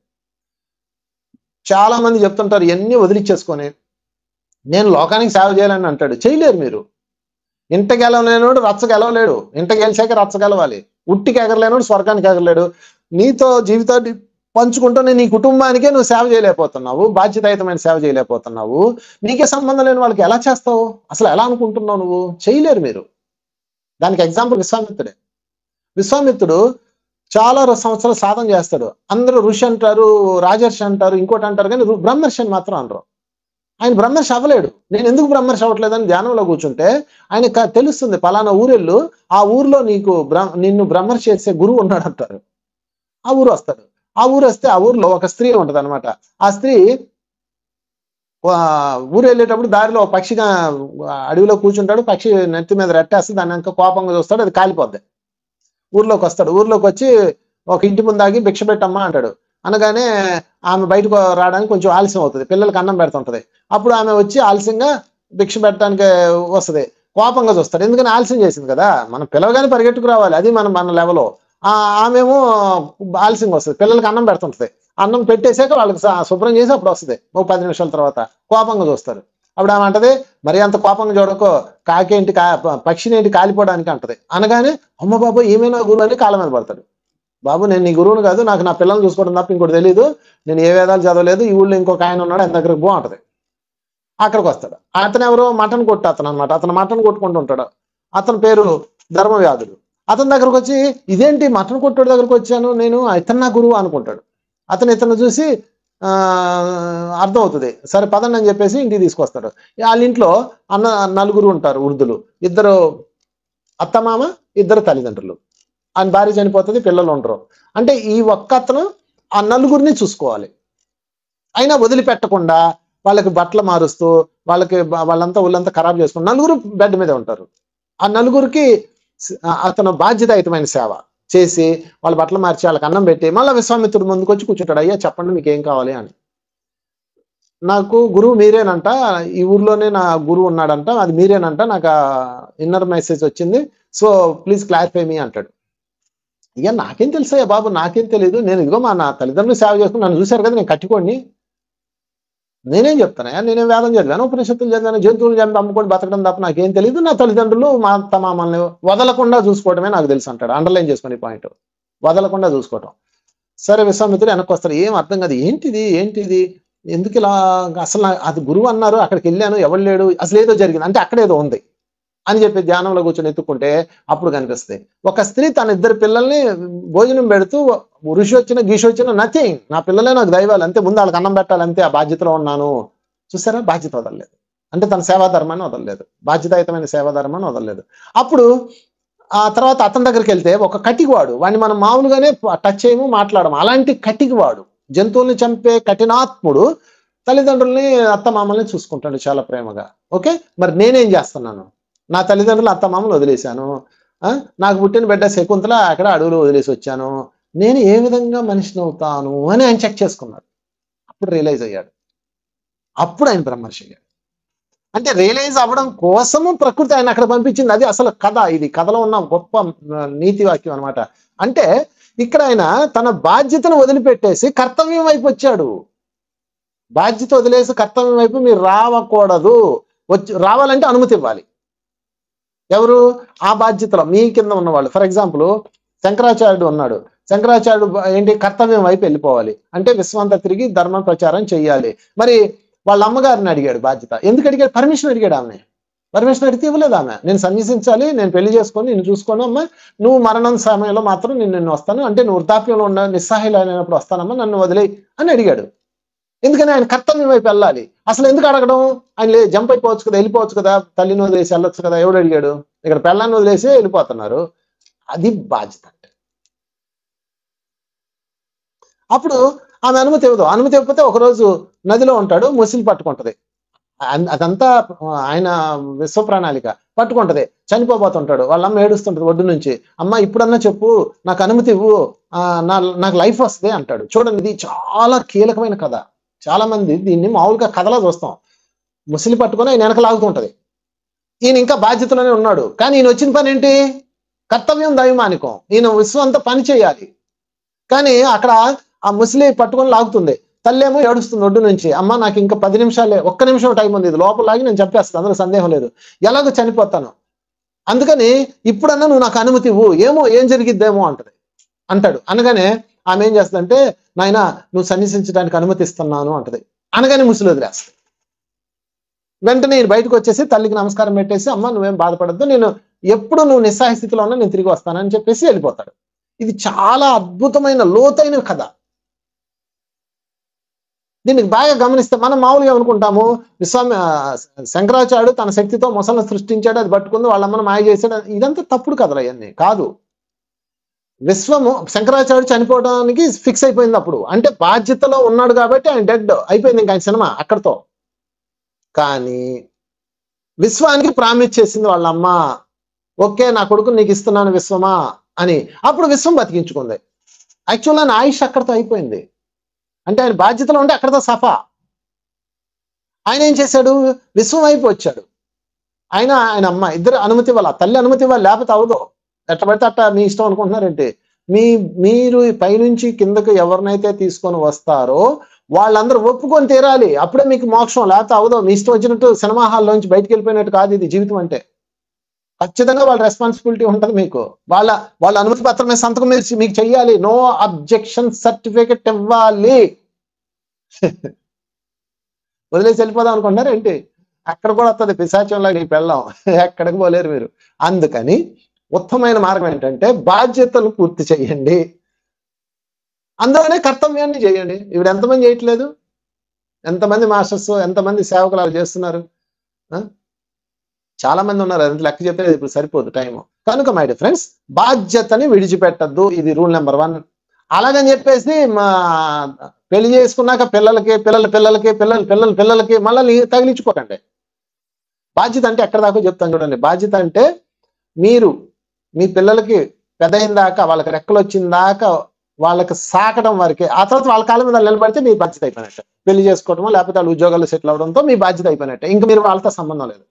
చాలా మంది చెప్తుంటారు ఇవన్నీ వదిలిచ్చేసుకొని నేను లోకానికి సేవ చేయాలని అంటాడు. చేయలేరు మీరు. ఇంట గెలవలేనోడు రచ్చ గెలవలేడు. ఇంట గెలిచాక రచ్చ గెలవాలి. ఉట్టికి ఎగరలేనోడు స్వర్గానికి ఎగరలేడు. నీతో జీవితాన్ని పంచుకుంటూనే నీ కుటుంబానికే నువ్వు సేవ చేయలేకపోతున్నావు, బాధ్యతాయుతమైన సేవ చేయలేకపోతున్నావు. నీకే సంబంధం లేని వాళ్ళకి ఎలా చేస్తావు? అసలు ఎలా అనుకుంటున్నావు? నువ్వు చేయలేరు మీరు. దానికి ఎగ్జాంపుల్ విశ్వామిత్రుడే. విశ్వామిత్రుడు చాలా సంవత్సరాలు సాధన చేస్తాడు. అందరూ ఋషి అంటారు, రాజర్షి అంటారు, ఇంకోటి అంటారు, కానీ బ్రహ్మర్షి అని మాత్రం అనరు. ఆయన బ్రహ్మర్షి అవ్వలేడు. నేను ఎందుకు బ్రహ్మర్షి అవ్వట్లేదని ధ్యానంలో కూర్చుంటే ఆయనకు తెలుస్తుంది, పలానా ఊరెళ్ళు, ఆ ఊర్లో నిన్ను బ్రహ్మర్షి చేసే గురువు ఉన్నాడు అంటారు. ఆ ఊరు వస్తాడు. ఆ ఊరు వస్తే ఆ ఊర్లో ఒక స్త్రీ ఉంటది అనమాట. ఆ స్త్రీ ఊరు వెళ్ళేటప్పుడు దారిలో పక్షిగా అడవిలో కూర్చుంటాడు. పక్షి నెత్తి మీద రెట్టేస్తే దాన్ని ఇంకా కోపంగా చూస్తాడు, అది కాలిపోద్ది. ఊర్లోకి వస్తాడు. ఊర్లోకి వచ్చి ఒక ఇంటి ముందాగి భిక్ష పెట్టమ్మా అంటాడు. అనగానే ఆమె బయటకు రావడానికి కొంచెం ఆలస్యం అవుతుంది, పిల్లలకి అన్నం పెడుతుంటది. అప్పుడు ఆమె వచ్చి ఆలస్యంగా భిక్ష పెట్టడానికి వస్తుంది. కోపంగా చూస్తాడు, ఎందుకని ఆలస్యం చేసింది కదా, మనం పిలవగానే పరిగెట్టుకు రావాలి, అది మన లెవెల్లో. ఆమెమో ఆలస్యంగా వస్తుంది, పిల్లలకి అన్నం పెడుతుంటది. అన్నం పెట్టేసాక వాళ్ళకి శుభ్రం చేసి అప్పుడు వస్తుంది. 10 నిమిషాల తర్వాత కోపంగా చూస్తారు. అప్పుడు ఆమె అంటది, మరి అంత కోపంగా చూడకో, కాకేంటి పక్షినేంటి కాలిపోవడానికి అంటది. అనగానే అమ్మ బాబు ఏమైనా గురువు అని కాళ్ళ మీద పడతాడు. బాబు నేను నీ గురువును కాదు, నాకు నా పిల్లల్ని చూసుకోవడం తప్ప ఇంకోటి తెలియదు, నేను ఏ వేదాలు చదవలేదు, ఈ ఊళ్ళో ఇంకొక ఆయన ఉన్నాడు, ఆయన దగ్గరకు బాగుంటది. అక్కడికి వస్తాడు. అతను ఎవరో మటన్ కొట్టు అతను అనమాట. అతను మటన్ కొట్టుకుంటూ ఉంటాడు. అతని పేరు ధర్మవ్యాధుడు. అతని దగ్గరకు వచ్చి, ఇదేంటి మటన్ కొట్టుడు దగ్గరకు వచ్చాను నేను, ఇతను నా గురువు అనుకుంటాడు. ఇతను చూసి అర్థం అవుతుంది, సరే పదండి అని చెప్పేసి ఇంటికి తీసుకొస్తాడు. వాళ్ళ ఇంట్లో నలుగురు ఉంటారు వృద్ధులు, 2 అత్తమామ, 2 తల్లిదండ్రులు. ఆయన భార్య చనిపోతుంది, పిల్లలు ఉండరు. అంటే ఈ ఒక్క అతను ఆ నలుగురిని చూసుకోవాలి. అయినా వదిలిపెట్టకుండా వాళ్ళకి బట్టలు మారుస్తూ వాళ్ళంతా ఒళ్ళంతా ఖరాబ్ చేసుకుని నలుగురు బెడ్ మీద ఉంటారు. ఆ నలుగురికి అతను బాధ్యతాయుతమైన సేవ చేసి వాళ్ళ బట్టలు మార్చి వాళ్ళకి అన్నం పెట్టి మళ్ళీ విశ్వామిత్రుడు ముందుకు వచ్చి కూర్చుంటాడు. అయ్యా చెప్పండి మీకు ఏం కావాలి అని. నాకు గురువు మీరేనంట, ఈ ఊర్లోనే నా గురువు ఉన్నాడంట, అది మీరేనంట, నాకు ఇన్నర్ మెసేజ్ వచ్చింది, సో ప్లీజ్ క్లారిఫై మీ అంటాడు. అయ్యా నాకేం తెలుసా బాబు, నాకేం తెలియదు, నేను ఇదిగో నా తల్లిదండ్రులు సేవ చేసుకుని నన్ను చూశారు కదా, నేను కట్టుకోండి, నేనేం చెప్తానా, నేనేం వేదం చదివాను, ఉపనిషత్తులు చదివాను, జంతువులు చంపి అమ్ముకొని బతకడం తప్ప నాకేం తెలియదు, నా తల్లిదండ్రులు మా మమ్మల్ని వదలకుండా చూసుకోవడమే నాకు తెలుసు అంటాడు. అండర్లైన్ చేసుకుని పాయింట్, వదలకుండా చూసుకోవటం. సరే విశ్వామిత్రుడు వెనక్కి వస్తారు. ఏం అర్థం కాదు, ఏంటిది ఎందుకు ఇలా, అసలు అది గురువు అన్నారు, అక్కడికి వెళ్ళాను ఎవరు లేడు, అసలు ఏదో జరిగింది అంటే అక్కడేదో ఉంది అని చెప్పి ధ్యానంలో కూర్చొని ఎత్తుకుంటే అప్పుడు కనిపిస్తాయి. ఒక స్త్రీ తన 2 పిల్లల్ని భోజనం పెడుతూ, ఋషి వచ్చిన గీషి వచ్చిన నథింగ్, నా పిల్లలే నాకు దైవాలు అంతే, ముందు వాళ్ళకి అన్నం పెట్టాలి అంతే, ఆ బాధ్యతలో ఉన్నాను చూసారా, బాధ్యత వదలలేదు. అంటే తన సేవా ధర్మాన్ని వదలలేదు, బాధ్యతాయుతమైన సేవా ధర్మాన్ని వదలలేదు. అప్పుడు ఆ తర్వాత అతని దగ్గరికి వెళ్తే ఒక కటికివాడు, వాడిని మనం మామూలుగానే టచ్ చేయము, మాట్లాడము, అలాంటి కటికివాడు, జంతువుల్ని చంపే కఠినాత్ముడు తల్లిదండ్రుల్ని అత్తమామల్ని చూసుకుంటాడు చాలా ప్రేమగా. ఓకే, మరి నేనేం చేస్తున్నాను? నా తల్లిదండ్రులు అత్తమామలు వదిలేశాను, నాకు పుట్టిన బిడ్డ శకుంతల అక్కడ అడవులు వదిలేసి వచ్చాను, నేను ఏ విధంగా మనిషిని అవుతాను అని ఆయన చెక్ చేసుకున్నాడు. అప్పుడు రియలైజ్ అయ్యాడు, అప్పుడు ఆయన బ్రహ్మర్షి అయ్యాడు. అంటే రియలైజ్ అవ్వడం కోసము ప్రకృతి ఆయన అక్కడ పంపించింది. అది అసలు కథ, ఇది కథలో ఉన్న గొప్ప నీతి వాక్యం అనమాట. అంటే ఇక్కడ ఆయన తన బాధ్యతను వదిలిపెట్టేసి కర్తవ్యం వైపు వచ్చాడు. బాధ్యత వదిలేసి కర్తవ్యం వైపు మీరు రావకూడదు. రావాలంటే అనుమతి ఇవ్వాలి. ఎవరు? ఆ బాధ్యతలో మీ కింద ఉన్నవాళ్ళు. ఫర్ ఎగ్జాంపుల్ శంకరాచార్యుడు ఉన్నాడు. శంకరాచార్యుడు ఏంటి? కర్తవ్యం వైపు వెళ్ళిపోవాలి అంటే విశ్వంతా తిరిగి ధర్మ ప్రచారం చెయ్యాలి. మరి వాళ్ళ అమ్మగారిని అడిగాడు బాధ్యత. ఎందుకు అడిగాడు? పర్మిషన్ అడిగాడు. ఆమె పర్మిషన్ అడిగితే ఇవ్వలేదు. ఆమె నేను సన్యసించాలి, నేను పెళ్లి చేసుకొని నిన్ను చూసుకోను అమ్మా, నువ్వు మరణం సమయంలో మాత్రం నిన్ను వస్తాను, అంటే నువ్వు వృద్ధాప్యంలో ఉన్న నిస్సహాయులైనప్పుడు వస్తానమ్మా, నన్ను వదిలేయి అని అడిగాడు. ఎందుకని? ఆయన కర్తవ్యం వైపు వెళ్ళాలి. అసలు ఎందుకు అడగడం? ఆయన జంప్ అయిపోవచ్చు కదా, వెళ్ళిపోవచ్చు కదా, తల్లిని వదిలేసి వెళ్ళొచ్చు కదా. ఎవడు అడిగాడు? ఇక్కడ పిల్లాన్ని వదిలేసి వెళ్ళిపోతున్నారు. అది బాధ్యత అంటే. అప్పుడు ఆమె అనుమతి ఇవ్వదు. అనుమతి ఇవ్వకపోతే ఒకరోజు నదిలో ఉంటాడు, ముసిలి పట్టుకుంటది. అదంతా ఆయన విశ్వ ప్రణాళిక. పట్టుకుంటది, చనిపోబోతుంటాడు. వాళ్ళ అమ్మ ఏడుస్తుంటది ఒడ్డు నుంచి, అమ్మ ఇప్పుడన్నా చెప్పు, నాకు అనుమతి ఇవ్వు, నాకు లైఫ్ వస్తుంది అంటాడు. చూడండి, ఇది చాలా కీలకమైన కథ. చాలా మంది దీన్ని మామూలుగా కథలా చూస్తాం. ముసిలి పట్టుకొని ఆయన వెనక లాగుతుంటది. ఈయన ఇంకా బాధ్యతలోనే ఉన్నాడు, కానీ ఈయన వచ్చిన పని ఏంటి? కర్తవ్యం దైవమానికం. ఈయన విశ్వం అంతా పని చేయాలి. కానీ అక్కడ ఆ ముసిలి పట్టుకొని లాగుతుంది. తల్లేమో ఏడుస్తుంది ఒడ్డు నుంచి, అమ్మ నాకు ఇంకా 10 నిమిషాలే, 1 నిమిషం టైం ఉంది, ఇది లోపల లాగి నేను చంపేస్తాను, అందులో సందేహం లేదు, ఎలాగో చనిపోతాను, అందుకని ఇప్పుడన్నా నువ్వు నాకు అనుమతి ఇవ్వు, ఏమో ఏం జరిగిద్దేమో అంటాడు. అనగానే ఆమె ఏం చేస్తుందంటే, నాయన నువ్వు సన్నిసించడానికి అనుమతిస్తున్నాను అంటది. అనగానే ముసిలి వదిలేస్తుంది. వెంటనే నేను బయటకు వచ్చేసి తల్లికి నమస్కారం పెట్టేసి, అమ్మ నువ్వేం బాధపడద్దు, నేను ఎప్పుడు నువ్వు నిస్సహాయ స్థితిలో ఉన్నా నేను తిరిగి వస్తానని చెప్పేసి వెళ్ళిపోతాడు. ఇది చాలా అద్భుతమైన లోతైన కథ. దీనికి బాగా గమనిస్తే మనం మామూలుగా అనుకుంటాము, శంకరాచార్యుడు తన శక్తితో మొసలను సృష్టించాడు, అది పట్టుకుంది, వాళ్ళమ్మను మాయ చేశాడు. ఇదంతా తప్పుడు కథలు అవన్నీ కాదు. విశ్వము శంకరాచార్యుడు చనిపోవడానికి ఫిక్స్ అయిపోయింది అప్పుడు. అంటే బాధ్యతలో ఉన్నాడు కాబట్టి ఆయన డెడ్ అయిపోయింది, ఇంకా ఆయన సినిమా అక్కడితో. కానీ విశ్వానికి ప్రామిస్ చేసింది వాళ్ళమ్మ, ఓకే నా కొడుకు నీకు ఇస్తున్నాను విశ్వమా అని. అప్పుడు విశ్వం బతికించుకుంది. యాక్చువల్గా ఆయన ఆయుష్ అక్కడితో అయిపోయింది. అంటే ఆయన బాధ్యతలో ఉంటే అక్కడితో సఫా. ఆయన ఏం చేశాడు? విశ్వం వైపు వచ్చాడు. ఆయన అమ్మ ఇద్దరు అనుమతి ఇవ్వాలి, తల్లి అనుమతి ఇవ్వాలి, లేకపోతే అవదు. ఎట్ట పడితే అట్ట మీ ఇష్టం అనుకుంటున్నారంటే, మీరు పైనుంచి కిందకు ఎవరినైతే తీసుకొని వస్తారో వాళ్ళందరూ ఒప్పుకొని తీరాలి, అప్పుడే మీకు మోక్షం, లేకపోతే అవదో. మీ ఇష్టం వచ్చినట్టు సినిమా హాల్లోంచి బయటకు వెళ్ళిపోయినట్టు కాదు ఇది జీవితం అంటే. ఖచ్చితంగా వాళ్ళ రెస్పాన్సిబిలిటీ ఉంటుంది మీకు. వాళ్ళ అనుమతి పత్రం మీద సంతకం మీకు చెయ్యాలి, నో అబ్జెక్షన్ సర్టిఫికెట్ ఇవ్వాలి. వదిలేసి వెళ్ళిపోదాం అనుకుంటున్నారు ఏంటి? అక్కడ కూడా వస్తుంది పిశాచంలాగా నీ పెళ్ళాం, ఎక్కడికి పోలేరు మీరు. అందుకని ఉత్తమమైన మార్గం ఏంటంటే బాధ్యతలు పూర్తి చేయండి, అందులోనే కర్తవ్యాన్ని చేయండి. ఇప్పుడు ఎంతమంది చేయట్లేదు? ఎంతమంది మాస్టర్స్, ఎంతమంది సేవకులు అలా చేస్తున్నారు? చాలా మంది ఉన్నారు. అది లెక్క చెప్పేది ఇప్పుడు సరిపోదు టైం. కనుక మై డియర్ ఫ్రెండ్స్, బాధ్యతని విడిచిపెట్టద్దు, ఇది రూల్ నెంబర్ 1. అలాగని చెప్పేసి పెళ్లి చేసుకున్నాక పిల్లలకి మళ్ళీ తగిలించుకోకండి. బాధ్యత అంటే ఎక్కడ దాకా చెప్తాను చూడండి. బాధ్యత అంటే మీరు మీ పిల్లలకి పెద్ద అయిన దాకా, వాళ్ళకి రెక్కలు వచ్చిన దాకా వాళ్ళకి సాకడం వరకే. ఆ తర్వాత వాళ్ళ కాళ్ళ మీద నిలబడితే మీ బాధ్యత అయిపోయినట్టే. పెళ్లి చేసుకోవడమో లేకపోతే వాళ్ళు ఉద్యోగాలు సెటిల్ అవడంతో మీ బాధ్యత అయిపోయినట్టే. ఇంకా మీరు వాళ్ళతో సంబంధం లేదు.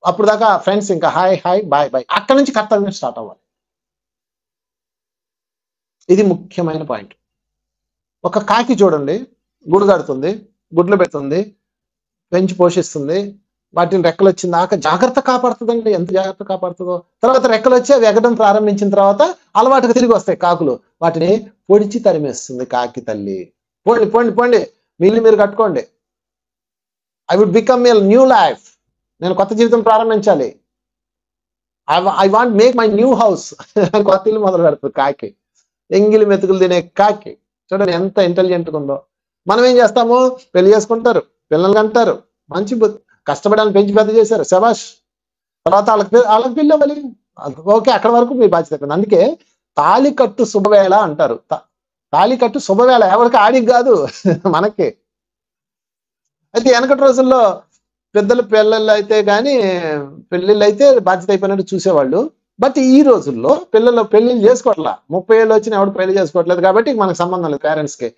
అప్పుడు దాకా ఫ్రెండ్స్ ఇంకా హాయ్ బాయ్. అక్కడి నుంచి కర్తవ్యం స్టార్ట్ అవ్వాలి. ఇది ముఖ్యమైన పాయింట్. ఒక కాకి చూడండి, గుడు కడుతుంది, గుడ్లు పెడుతుంది, పెంచి పోషిస్తుంది, వాటిని రెక్కలు వచ్చిన దాకా జాగ్రత్త కాపాడుతుందండి. ఎంత జాగ్రత్త కాపాడుతుందో. తర్వాత రెక్కలు వచ్చి అవి ఎగడం ప్రారంభించిన తర్వాత అలవాటుగా తిరిగి వస్తాయి కాకులు, వాటిని పొడిచి తరిమేస్తుంది కాకి తల్లి. పోండి మిల్లి మీరు కట్టుకోండి, I would become a new life, నేను కొత్త జీవితం ప్రారంభించాలి, I want make my new house అని కొత్త ఇల్లు మొదలు పెడుతుంది కాకి. ఎంగిలి మెతుకులు తినే కాకి చూడండి ఎంత ఇంటెలిజెంట్గా ఉందో. మనం ఏం చేస్తాము? పెళ్లి చేసుకుంటారు, పిల్లలకి అంటారు, మంచి కష్టపడాలని పెంచి పెద్ద చేశారు, శబాష్. తర్వాత వాళ్ళకి పెళ్ళి అవ్వాలి, ఓకే, అక్కడ వరకు మీ బాధ్యత అయిపోయింది. అందుకే తాళికట్టు శుభవేళ అంటారు. తాళికట్టు శుభవేళ ఎవరికి, ఆడికి కాదు మనకి. అయితే వెనకటి రోజుల్లో పిల్లలు అయితే కానీ పెళ్ళిళ్ళు అయితే బాధ్యత అయిపోయినట్టు చూసేవాళ్ళు. బట్ ఈ రోజుల్లో పెళ్ళిళ్ళు చేసుకోవట్లా. 30 ఏళ్ళు వచ్చినా ఎవడు పెళ్లి చేసుకోవట్లేదు కాబట్టి మనకు సంబంధం లేదు. పేరెంట్స్ కి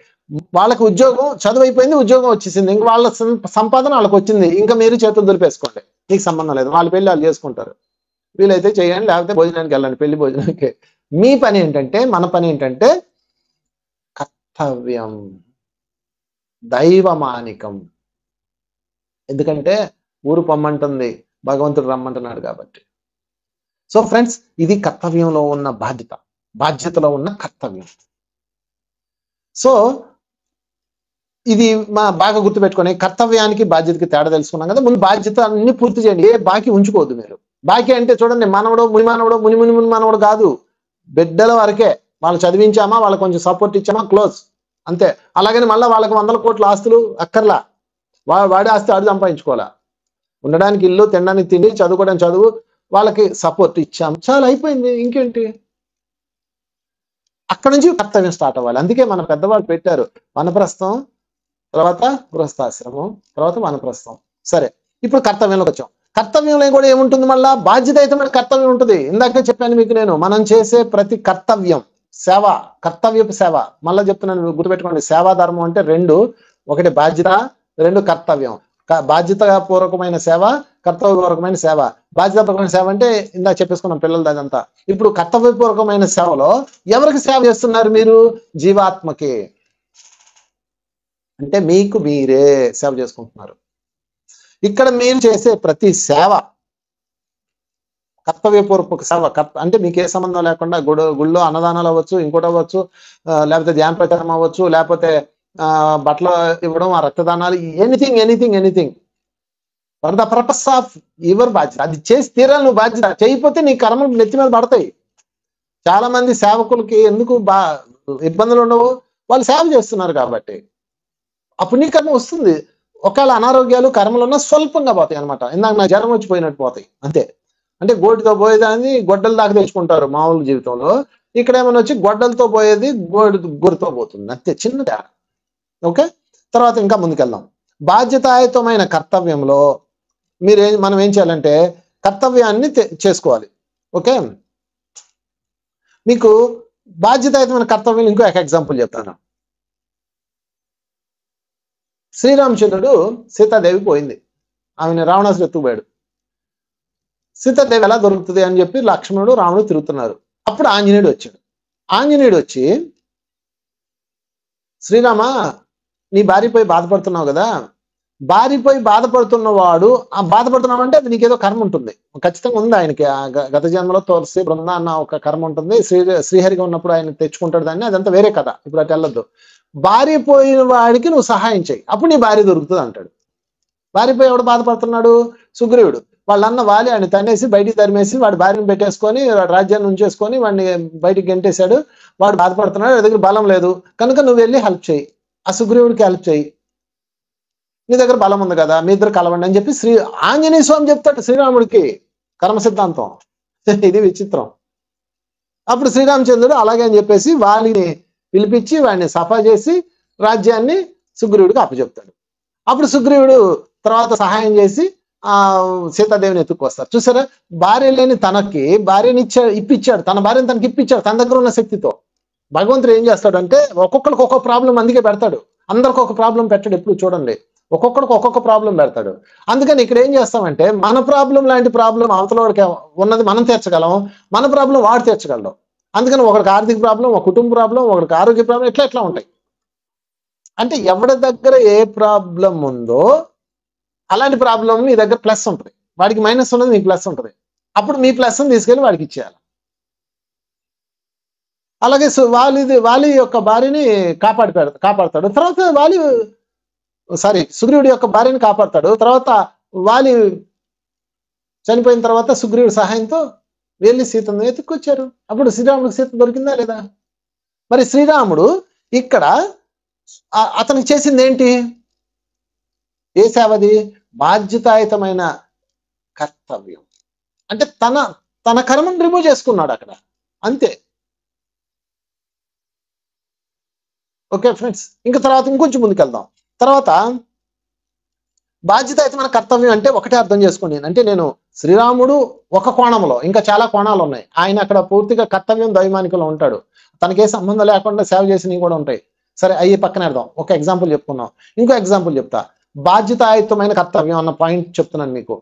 వాళ్ళకి ఉద్యోగం, చదువు అయిపోయింది, ఉద్యోగం వచ్చేసింది, ఇంకా వాళ్ళ సంపాదన వాళ్ళకి వచ్చింది, ఇంకా మీరు చేతులు దులిపేసుకోండి, నీకు సంబంధం లేదు, వాళ్ళ పెళ్లి వాళ్ళు చేసుకుంటారు. వీలైతే చేయండి, లేకపోతే భోజనానికి వెళ్ళండి, పెళ్లి భోజనానికి. మీ పని ఏంటంటే, మన పని ఏంటంటే కర్తవ్యం, దైవమానికం. ఎందుకంటే ఊరు పొమ్మంటుంది, భగవంతుడు రమ్మంటున్నాడు కాబట్టి. సో ఫ్రెండ్స్, ఇది కర్తవ్యంలో ఉన్న బాధ్యతలో ఉన్న కర్తవ్యం. సో ఇది బాగా గుర్తుపెట్టుకొని, కర్తవ్యానికి బాధ్యతకి తేడా తెలుసుకున్నాం కదా. ముందు బాధ్యత అన్ని పూర్తి చేయండి, ఏ బాకీ ఉంచుకోవద్దు మీరు. బాకీ అంటే చూడండి, ముని మనవడు కాదు, బిడ్డల వరకే. వాళ్ళు చదివించామా, వాళ్ళకి కొంచెం సపోర్ట్ ఇచ్చామా, క్లోజ్, అంతే. అలాగని మళ్ళీ వాళ్ళకి 100 కోట్ల ఆస్తులు అక్కర్లా, వాడి ఆస్తి ఆడు సంపాదించుకోవాలా. ఉండడానికి ఇల్లు, తినడానికి తిండి, చదువుకోవడానికి చదువు, వాళ్ళకి సపోర్ట్ ఇచ్చాం, చాలా అయిపోయింది, ఇంకేంటి. అక్కడ నుంచి కర్తవ్యం స్టార్ట్ అవ్వాలి. అందుకే మన పెద్దవాళ్ళు పెట్టారు, వనప్రస్థం, తర్వాత గృహస్థాశ్రమం, తర్వాత వనప్రస్థం. సరే, ఇప్పుడు కర్తవ్యంలోకి వచ్చాం. కర్తవ్యంలో కూడా ఏముంటుంది, మళ్ళా బాధ్యతాయుతమైన కర్తవ్యం ఉంటుంది. ఇందాకే చెప్పాను మీకు నేను, మనం చేసే ప్రతి కర్తవ్యం సేవ, కర్తవ్యపు సేవ. మళ్ళీ చెప్తున్నాను, గుర్తుపెట్టుకోండి, సేవా ధర్మం అంటే 2, ఒకటి బాధ్యత, 2 కర్తవ్యం. బాధ్యతాపూర్వకమైన సేవ, కర్తవ్యపూర్వకమైన సేవ. బాధ్యతాపూర్వకమైన సేవ అంటే ఇందాక చెప్పేసుకున్నాం, పిల్లలది అదంతా. ఇప్పుడు కర్తవ్యపూర్వకమైన సేవలో ఎవరికి సేవ చేస్తున్నారు మీరు? జీవాత్మకి. అంటే మీకు మీరే సేవ చేసుకుంటున్నారు. ఇక్కడ మీరు చేసే ప్రతి సేవ కర్తవ్యపూర్వక సేవ. అంటే మీకు ఏ సంబంధం లేకుండా గుళ్ళో అన్నదానాలు అవ్వచ్చు, ఇంకోటి అవ్వచ్చు, లేకపోతే ధ్యాన ప్రచారం అవ్వచ్చు, లేకపోతే బట్టలు ఇవ్వడం, ఆ రక్తదానాలు, anything for the purpose of your బాధ్యత. అది చేసి తీరాలి నువ్వు. బాధ్యత చేయకపోతే నీ కర్మలు నెత్తి మీద పడతాయి. చాలా మంది సేవకులకి ఎందుకు ఇబ్బందులు ఉండవు, వాళ్ళు సేవ చేస్తున్నారు కాబట్టి. అప్పుడు నీ కర్మ వస్తుంది. ఒకవేళ అనారోగ్యాలు కర్మలు ఉన్నా స్వల్పంగా పోతాయి అనమాట. ఇందాక నాకు జ్వరం వచ్చిపోయినట్టు పోతాయి, అంతే. అంటే గోటితో పోయేదాన్ని గొడ్డల దాకా తెచ్చుకుంటారు మామూలు జీవితంలో. ఇక్కడ ఏమైనా వచ్చి గొడ్డలతో పోయేది గొర్రెతో పోతుంది, అంతే, చిన్న తేడా. ఓకే, తర్వాత ఇంకా ముందుకెళ్దాం. బాధ్యతాయుతమైన కర్తవ్యంలో మనం ఏం చేయాలంటే కర్తవ్యాన్ని చేసుకోవాలి. ఓకే, మీకు బాధ్యతాయుతమైన కర్తవ్యం ఇంకో ఎగ్జాంపుల్ చెప్తాను. శ్రీరామచంద్రుడు, సీతాదేవి పోయింది, ఆమెను రావణాసుడు ఎత్తుకుపోయాడు. సీతాదేవి ఎలా దొరుకుతుంది అని చెప్పి లక్ష్మణుడు, రాముడు తిరుగుతున్నారు. అప్పుడు ఆంజనేయుడు వచ్చాడు. ఆంజనేయుడు వచ్చి, శ్రీరామ, నీ భార్యపోయి బాధపడుతున్నావు కదా, భార్యపోయి బాధపడుతున్నవాడు, ఆ బాధపడుతున్నావు అంటే అది నీకేదో కర్మ ఉంటుంది, ఖచ్చితంగా ఉంది ఆయనకి. గత జన్మలో తులసి బృంద అన్న ఒక కర్మ ఉంటుంది. శ్రీహరిగా ఉన్నప్పుడు ఆయన తెచ్చుకుంటాడు దాన్ని, అదంతా వేరే కథ, ఇప్పుడు అటు వెళ్ళొద్దు. భార్య పోయిన వాడికి నువ్వు సహాయం చేయి, అప్పుడు నీ భార్య దొరుకుతుంది అంటాడు. భార్యపోయి ఎవడు బాధపడుతున్నాడు? సుగ్రీవుడు. వాళ్ళన్న వాలి ఆయన తన్నేసి బయటికి తరిమేసి వాడి భార్యను పెట్టేసుకొని రాజ్యాన్ని ఉంచేసుకొని వాడిని బయటికి గెంటేశాడు. వాడు బాధపడుతున్నాడు, వాడి దగ్గర బలం లేదు కనుక నువ్వు వెళ్ళి హెల్ప్ చేయి, ఆ సుగ్రీవుడికి హెల్ప్ చేయి, నీ దగ్గర బలం ఉంది కదా, మీ ఇద్దరు కలవండి అని చెప్పి ఆంజనేయ స్వామి చెప్తాడు శ్రీరాముడికి కర్మ సిద్ధాంతం. ఇది విచిత్రం. అప్పుడు శ్రీరామచంద్రుడు అలాగే అని చెప్పేసి వాలిని పిలిపించి వాడిని సఫా చేసి రాజ్యాన్ని సుగ్రీవుడికి అప్పచెప్తాడు. అప్పుడు సుగ్రీవుడు తర్వాత సహాయం చేసి సీతాదేవిని ఎత్తుకొస్తారు. చూసారా, భార్య లేని తనకి భార్యని ఇప్పించాడు, తన భార్యని తనకి ఇప్పించాడు తన దగ్గర ఉన్న శక్తితో. భగవంతుడు ఏం చేస్తాడు అంటే ఒక్కొక్కరికి ఒక్కొక్క ప్రాబ్లం అందుకే పెడతాడు, అందరికి ఒక ప్రాబ్లం పెట్టాడు. ఎప్పుడు చూడండి, ఒక్కొక్కడికి ఒక్కొక్క ప్రాబ్లం పెడతాడు. అందుకని ఇక్కడ ఏం చేస్తామంటే మన ప్రాబ్లం లాంటి ప్రాబ్లం అవతల వాడికి ఉన్నది మనం తీర్చగలం, మన ప్రాబ్లం వాడు తీర్చగలడు. అందుకని ఒకరికి ఆర్థిక ప్రాబ్లం, ఒక కుటుంబ ప్రాబ్లం, ఒకరికి ఆరోగ్య ప్రాబ్లం, ఇట్లా ఉంటాయి. అంటే ఎవరి దగ్గర ఏ ప్రాబ్లం ఉందో అలాంటి ప్రాబ్లం నీ దగ్గర ప్లస్ ఉంటుంది, వాడికి మైనస్ ఉన్నది నీకు ప్లస్ ఉంటుంది. అప్పుడు మీ ప్లస్ తీసుకెళ్ళి వాడికి ఇచ్చేయాలి. అలాగే వాలి యొక్క భార్యని కాపాడతాడు. తర్వాత సుగ్రీవుడి యొక్క భార్యని కాపాడతాడు. తర్వాత వాలి చనిపోయిన తర్వాత సుగ్రీవుడి సహాయంతో వెళ్ళి సీతను ఎత్తుకొచ్చారు. అప్పుడు శ్రీరాముడికి సీత దొరికిందా లేదా? మరి శ్రీరాముడు ఇక్కడ అతనికి చేసింది ఏంటి? ఏ సేవది? బాధ్యతాయుతమైన కర్తవ్యం. అంటే తన కర్మను రిమూవ్ చేసుకున్నాడు అక్కడ, అంతే. ఓకే ఫ్రెండ్స్, ఇంకా తర్వాత ఇంకొంచెం ముందుకెళ్దాం. తర్వాత బాధ్యతాయుతమైన కర్తవ్యం అంటే ఒకటే అర్థం చేసుకోండి, అంటే నేను శ్రీరాముడు ఒక కోణంలో, ఇంకా చాలా కోణాలు ఉన్నాయి. ఆయన అక్కడ పూర్తిగా కర్తవ్యం దైవానికలో ఉంటాడు, తనకే సంబంధం లేకుండా సేవ చేసినవి కూడా ఉంటాయి. సరే, అయ్యి పక్కన పెడదాం. ఒక ఎగ్జాంపుల్ చెప్పుకున్నాం, ఇంకో ఎగ్జాంపుల్ చెప్తా. బాధ్యతాయుతమైన కర్తవ్యం అన్న పాయింట్ చెప్తున్నాను మీకు,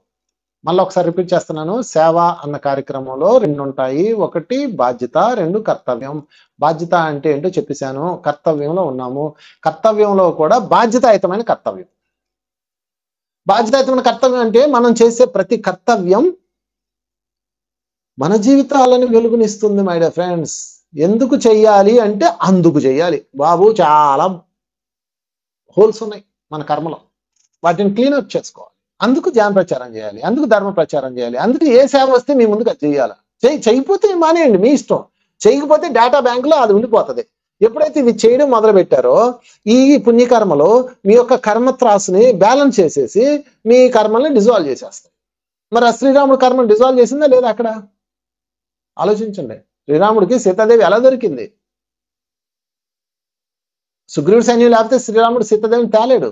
మళ్ళీ ఒకసారి రిపీట్ చేస్తున్నాను. సేవ అన్న కార్యక్రమంలో రెండు ఉంటాయి, ఒకటి బాధ్యత, రెండు కర్తవ్యం. బాధ్యత అంటే ఏంటో చెప్పేశాను, కర్తవ్యంలో ఉన్నాము. కర్తవ్యంలో కూడా బాధ్యతాయుతమైన కర్తవ్యం. బాధ్యతాయుతమైన కర్తవ్యం అంటే మనం చేసే ప్రతి కర్తవ్యం మన జీవితాలను వెలుగునిస్తుంది మై డియర్ ఫ్రెండ్స్. ఎందుకు చెయ్యాలి అంటే అందుకు చెయ్యాలి. బాబు, చాలా హోల్స్ ఉన్నాయి మన కర్మలో, వాటిని క్లీన్అప్ చేసుకోవాలి. అందుకు ధ్యాన ప్రచారం చేయాలి, అందుకు ధర్మ ప్రచారం చేయాలి, అందుకు ఏ సేవ వస్తే మీ ముందుకు అది చేయాలి. చేయకపోతే మానేయండి, మీ ఇష్టం. చేయకపోతే డేటా బ్యాంకులో అది ఉండిపోతుంది. ఎప్పుడైతే ఇది చేయడం మొదలు పెట్టారో, ఈ పుణ్యకర్మలో మీ యొక్క కర్మ త్రాసుని బ్యాలెన్స్ చేసేసి మీ కర్మల్ని డిజాల్వ్ చేసేస్తాయి. మరి ఆ శ్రీరాముడు కర్మను డిజాల్వ్ చేసిందా లేదా? అక్కడ ఆలోచించండి. శ్రీరాముడికి సీతాదేవి ఎలా దొరికింది? సుగ్రీవుడు సైన్యం లేకపోతే శ్రీరాముడు సీతాదేవిని తేలేడు.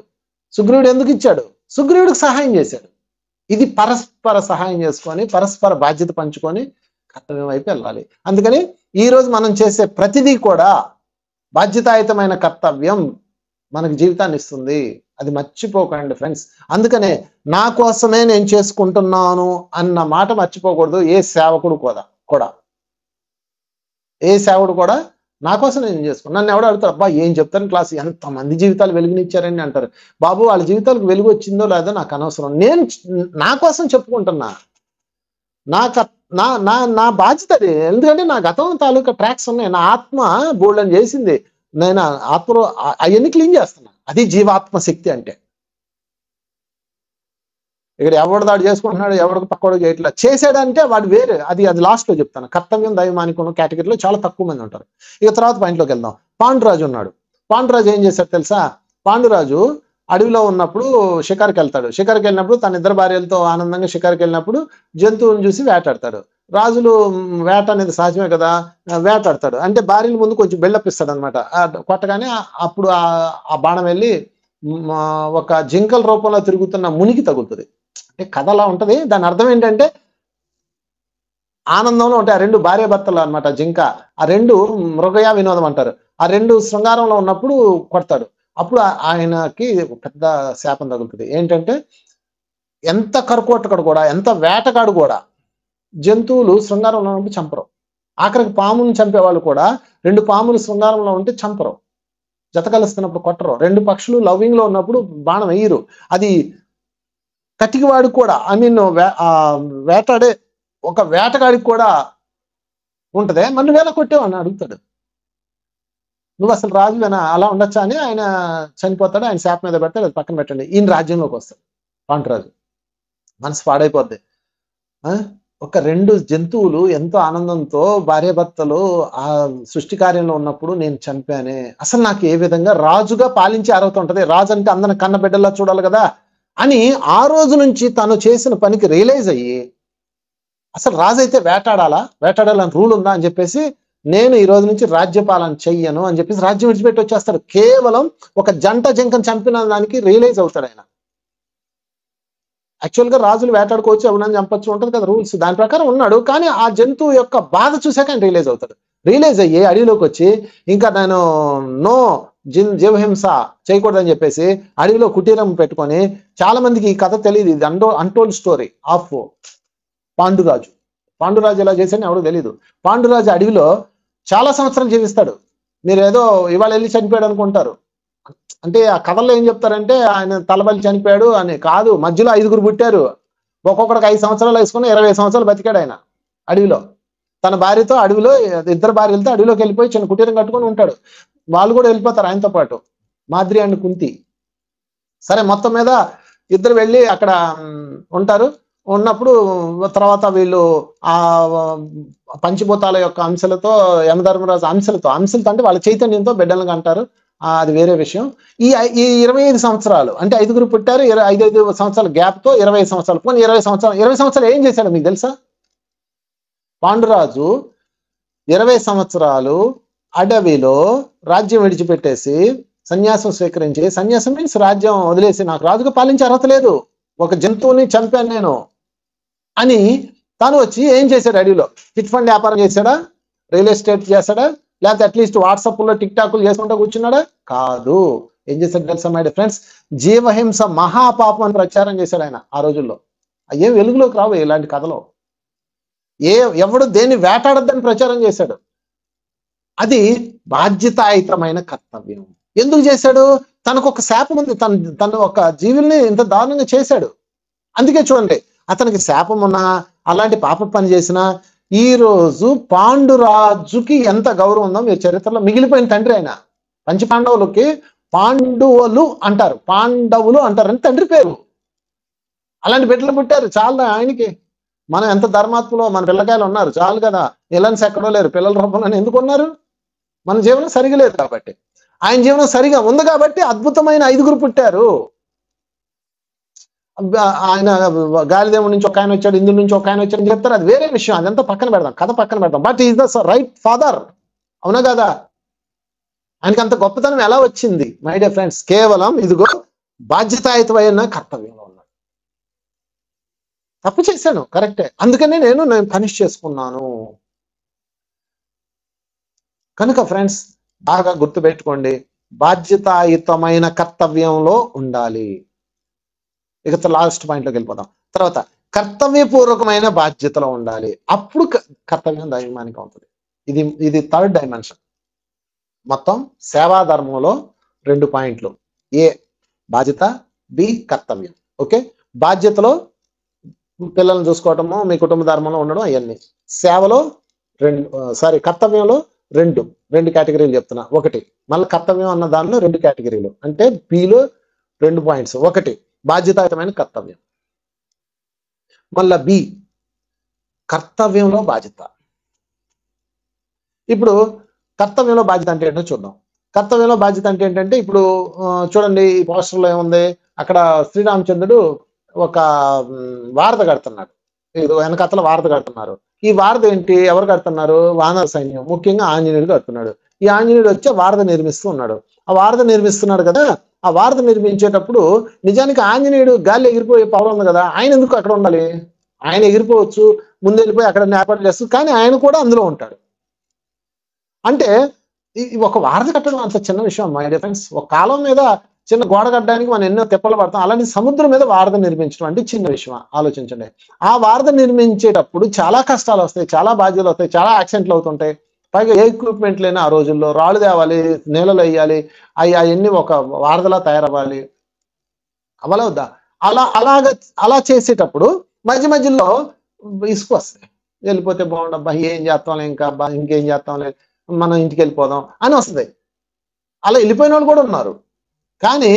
సుగ్రీవుడు ఎందుకు ఇచ్చాడు? సుగ్రీవుడికి సహాయం చేశాడు. ఇది పరస్పర సహాయం చేసుకొని, పరస్పర బాధ్యత పంచుకొని కర్తవ్యం వైపు వెళ్ళాలి. అందుకని ఈ రోజు మనం చేసే ప్రతిదీ కూడా బాధ్యతాయుతమైన కర్తవ్యం మనకు జీవితాన్ని ఇస్తుంది. అది మర్చిపోకండి ఫ్రెండ్స్. అందుకనే నా కోసమే నేను చేసుకుంటున్నాను అన్న మాట మర్చిపోకూడదు ఏ సేవకుడు కూడా. ఏ సేవకుడు కూడా నా కోసం నేను చేసుకున్నాను. నన్ను ఎవడో అడుగుతారు, అబ్బా ఏం చెప్తాను క్లాస్, ఎంతమంది జీవితాలు వెలుగునిచ్చారని అంటారు. బాబు, వాళ్ళ జీవితాలకు వెలుగు వచ్చిందో లేదో నాకు అనవసరం. నేను నా కోసం చెప్పుకుంటున్నా. నా బాధ్యత అది. ఎందుకంటే నా గతం తాలూకా ట్రాక్స్ ఉన్నాయి. నా ఆత్మ బోల్డని చేసింది. నేను ఆత్మలో అవన్నీ క్లీన్ చేస్తున్నా. అది జీవాత్మ శక్తి అంటే. ఇక్కడ ఎవడు దాడు చేసుకుంటున్నాడు, ఎవరికి పక్కోడికి ఇట్లా చేసాడంటే వాడు వేరే. అది లాస్ట్ లో చెప్తాను. కర్తవ్యం దైవానికున్న కేటగిరీలో చాలా తక్కువ మంది ఉంటారు. ఇక తర్వాత పాయింట్లోకి వెళ్దాం. పాండురాజు ఉన్నాడు. పాండురాజు ఏం చేశాడు తెలుసా? పాండురాజు అడవిలో ఉన్నప్పుడు షికారుకి వెళ్తాడు. షికారుకి వెళ్ళినప్పుడు తన ఇద్దరు భార్యలతో ఆనందంగా షికారుకి వెళ్ళినప్పుడు జంతువులను చూసి వేటాడతాడు. రాజులు వేట అనేది సహజమే కదా, వేటాడతాడు. అంటే భార్యల ముందు కొంచెం బిల్డప్ ఇస్తాడు అనమాట. కొట్టగానే అప్పుడు ఆ బాణం వెళ్ళి ఒక జింకల రూపంలో తిరుగుతున్న మునికి తగులుతుంది. అంటే కథ అలా ఉంటది. దాని అర్థం ఏంటంటే ఆనందంలో ఉంటాయి ఆ రెండు భార్య భర్తలు అనమాట. జింక, ఆ రెండు మృగయ వినోదం అంటారు. ఆ రెండు శృంగారంలో ఉన్నప్పుడు కొడతాడు. అప్పుడు ఆయనకి పెద్ద శాపం తగులుతుంది. ఏంటంటే ఎంత కరుకోటకాడు కూడా, ఎంత వేటగాడు కూడా జంతువులు శృంగారంలో ఉన్నప్పుడు చంపరు. ఆఖరికి పాములను చంపేవాళ్ళు కూడా రెండు పాములు శృంగారంలో ఉంటే చంపరు, జత కలుస్తున్నప్పుడు కొట్టరు. రెండు పక్షులు లవ్వింగ్ లో ఉన్నప్పుడు బాణం వేయరు. అది కటికివాడు కూడా, ఐ మీన్ వేటాడే ఒక వేటగాడికి కూడా ఉంటదే. మన వేళ కొట్టేవు అని అడుగుతాడు. నువ్వు అసలు రాజువేనా, అలా ఉండొచ్చా అని ఆయన చనిపోతాడు. ఆయన శాప మీద పెడతాడు. అది పక్కన పెట్టండి. ఈయన రాజ్యంలోకి వస్తాడు పాండురాజు. మనసు పాడైపోద్ది. ఒక రెండు జంతువులు ఎంతో ఆనందంతో భార్యాభర్తలు ఆ సృష్టి కార్యంలో ఉన్నప్పుడు నేను చంపానే, అసలు నాకు ఏ విధంగా రాజుగా పాలించే అర్హత ఉంటది, రాజు అంటే అందరిని కన్న బిడ్డల్లా చూడాలి కదా అని ఆ రోజు నుంచి తను చేసిన పనికి రియలైజ్ అయ్యి, అసలు రాజు అయితే వేటాడాలని రూల్ ఉందా అని చెప్పేసి, నేను ఈ రోజు నుంచి రాజ్యపాలన చెయ్యను అని చెప్పేసి రాజ్యం విడిచిపెట్టి వచ్చేస్తాడు. కేవలం ఒక జంట జింకను చంపిన దానికి రియలైజ్ అవుతాడు ఆయన. యాక్చువల్గా రాజులు వేటాడుకోవచ్చు, ఎవరైనా చంపచ్చు, ఉంటుంది కదా రూల్స్, దాని ప్రకారం ఉన్నాడు. కానీ ఆ జంతువు యొక్క బాధ చూసాక ఆయన రియలైజ్ అవుతాడు. రియలైజ్ అయ్యి అడవిలోకి వచ్చి ఇంకా నేను నో జీవహింస చేయకూడదని చెప్పేసి అడవిలో కుటీరం పెట్టుకొని, చాలా మందికి ఈ కథ తెలియదు, ఇది untold story of Panduraju. Panduraju ఎలా చేశాడని ఎవరికి తెలియదు. పాండురాజు అడవిలో చాలా సంవత్సరాలు జీవిస్తాడు. మీరు ఏదో ఇవాళ వెళ్ళి చనిపోయాడు అనుకుంటారు. అంటే ఆ కథల్లో ఏం చెప్తారంటే ఆయన తలబలి చనిపోయాడు అని కాదు, మధ్యలో 5గురు పుట్టారు. ఒక్కొక్కడికి 5 సంవత్సరాలు వేసుకుని 20 సంవత్సరాలు బతికాడు ఆయన అడవిలో. తన భార్యతో అడవిలో, ఇద్దరు భార్యలతో అడవిలోకి వెళ్ళిపోయి చిన్న కుటీరం కట్టుకొని ఉంటాడు. వాళ్ళు కూడా వెళ్ళిపోతారు ఆయనతో పాటు, మాద్రి అండ్ కుంతి. సరే, మొత్తం మీద ఇద్దరు వెళ్ళి అక్కడ ఉంటారు. ఉన్నప్పుడు తర్వాత వీళ్ళు ఆ పంచభూతాల యొక్క అంశాలతో, యమధర్మరాజు అంశాలతో అంటే వాళ్ళ చైతన్యంతో బిడ్డలను అంటారు. అది వేరే విషయం. ఈ 25 సంవత్సరాలు అంటే 5గురు పుట్టారు, 5 సంవత్సరాల గ్యాప్తో 20 సంవత్సరాలు, పోనీ 20 సంవత్సరాలు ఏం చేశాడు మీకు తెలుసా? పాండురాజు 20 సంవత్సరాలు అడవిలో రాజ్యం విడిచిపెట్టేసి సన్యాసం స్వీకరించి, సన్యాసం మీన్స్ రాజ్యం వదిలేసి నాకు రాజుగా పాలించే అర్హత లేదు, ఒక జంతువుని చంపాను నేను అని తాను వచ్చి ఏం చేశాడు? అడవిలో చిట్ ఫండ్ వ్యాపారం చేశాడా? రియల్ ఎస్టేట్ చేశాడా? లేకపోతే అట్లీస్ట్ వాట్సాప్లో టిక్ టాక్లు చేసుకుంటూ కూర్చున్నాడా? కాదు. ఏం చేశాడు తెలుసా మై డియర్ ఫ్రెండ్స్? జీవహింస మహాపాపం అని ప్రచారం చేశాడు ఆయన ఆ రోజుల్లో. ఏం వెలుగులోకి రావు ఇలాంటి కథలో. ఎవడు దేన్ని వేటాడద్దని ప్రచారం చేశాడు. అది బాధ్యతాయుతమైన కర్తవ్యం. ఎందుకు చేశాడు? తనకు ఒక శాపం ఉంది, తను ఒక జీవుల్ని ఇంత దారుణంగా చేశాడు. అందుకే చూడండి, అతనికి శాపం ఉన్నా, అలాంటి పాప పని చేసినా, ఈ రోజు పాండురాజుకి ఎంత గౌరవం ఉందో మీరు చరిత్రలో మిగిలిపోయిన తండ్రి ఆయన. పంచపాండవులకి పాండవులు అంటారు, పాండవులు అంటారు అని తండ్రి పేరు. అలాంటి బిడ్డలు పుట్టారు చాలు ఆయనకి. మనం ఎంత ధర్మాత్మలో మన పిల్లకాయలు ఉన్నారు చాలు కదా. విలన్స్ ఎక్కడో లేరు, పిల్లల రూపంలో ఎందుకు ఉన్నారు? మన జీవనం సరిగా లేదు కాబట్టి. ఆయన జీవనం సరిగా ఉంది కాబట్టి అద్భుతమైన 5గురు పుట్టారు. ఆయన గాలిదేవుడి నుంచి ఒక ఆయన వచ్చాడు, ఇందు నుంచి ఒక ఆయన వచ్చాడు అని చెప్తారు, అది వేరే విషయం. అదంతా పక్కన పెడదాం, కథ పక్కన పెడదాం. But is the right father, అవునా కదా? ఆయనకి అంత గొప్పతనం ఎలా వచ్చింది మై డియర్ ఫ్రెండ్స్? కేవలం ఇదిగో బాధ్యతాయుతమైన కర్తవ్యంలో ఉన్నాడు. తప్పు చేశాను, కరెక్టే, అందుకనే నేను పనిష్ చేసుకున్నాను. కనుక ఫ్రెండ్స్ బాగా గుర్తుపెట్టుకోండి, బాధ్యతాయుతమైన కర్తవ్యంలో ఉండాలి. ఇక లాస్ట్ పాయింట్లోకి వెళ్ళిపోదాం. తర్వాత కర్తవ్యపూర్వకమైన బాధ్యతలో ఉండాలి. అప్పుడు కర్తవ్యం దైవానికి అవుతుంది. ఇది థర్డ్ డైమెన్షన్. మొత్తం సేవాధర్మంలో 2 పాయింట్లు. ఏ బాధ్యత, బి కర్తవ్యం. ఓకే, బాధ్యతలో పిల్లల్ని చూసుకోవటము, మీ కుటుంబ ధర్మంలో ఉండడం, అవన్నీ. సేవలో కర్తవ్యంలో రెండు కేటగిరీలు చెప్తున్నా. ఒకటి మళ్ళీ కర్తవ్యం అన్న దానిలో 2 కేటగిరీలు, అంటే బిలో 2 పాయింట్స్. ఒకటి బాధ్యతాయుతమైన కర్తవ్యం, మళ్ళా బి కర్తవ్యంలో బాధ్యత. ఇప్పుడు కర్తవ్యంలో బాధ్యత అంటే ఏంటో చూద్దాం. కర్తవ్యంలో బాధ్యత అంటే ఏంటంటే, ఇప్పుడు చూడండి ఈ పోస్టర్లో ఏముంది, అక్కడ శ్రీరామచంద్రుడు ఒక వారధి కడుతున్నాడు. ఇది వెనకతల వారధి కడుతున్నారు. ఈ వారధి ఏంటి, ఎవరు కడుతున్నారు? వానర సైన్యం, ముఖ్యంగా ఆంజనేయుడు కడుతున్నాడు. ఈ ఆంజనేయుడు వచ్చి వారధి నిర్మిస్తూ ఉన్నాడు. ఆ వారధి నిర్మిస్తున్నాడు కదా, ఆ వారధి నిర్మించేటప్పుడు నిజానికి ఆంజనేయుడు గాలి ఎగిరిపోయే పవర్ ఉంది కదా, ఆయన ఎందుకు అక్కడ ఉండాలి? ఆయన ఎగిరిపోవచ్చు, ముందు వెళ్ళిపోయి అక్కడ ఏర్పాటు చేస్తుంది, కానీ ఆయన కూడా అందులో ఉంటాడు. అంటే ఒక వారధి కట్టడం అంత చిన్న విషయం మై డియర్ ఫ్రెండ్స్. ఒక కాలం మీద చిన్న గోడ కట్టడానికి మనం ఎన్నో తెప్పలు పడతాం, అలాంటి సముద్రం మీద వారధి నిర్మించడం అంటే చిన్న విషయం. ఆలోచించండి. ఆ వారధి నిర్మించేటప్పుడు చాలా కష్టాలు వస్తాయి, చాలా బాధ్యతలు వస్తాయి, చాలా యాక్సిడెంట్లు అవుతుంటాయి. పైగా ఏ ఎక్విప్మెంట్ లేని ఆ రోజుల్లో రాళ్ళు తేవాలి, నీళ్ళలో వేయాలి, అవన్నీ ఒక వారధిలా తయారవ్వాలి. అవలవుద్దా? అలా చేసేటప్పుడు మధ్య మధ్యలో ఇసుక వస్తాయి. వెళ్ళిపోతే బాగుండబ్బా, ఏం చేస్తాంలే, ఇంకేం చేస్తాంలే, మనం ఇంటికి వెళ్ళిపోదాం అని వస్తుంది. అలా వెళ్ళిపోయిన వాళ్ళు కూడా ఉన్నారు. కానీ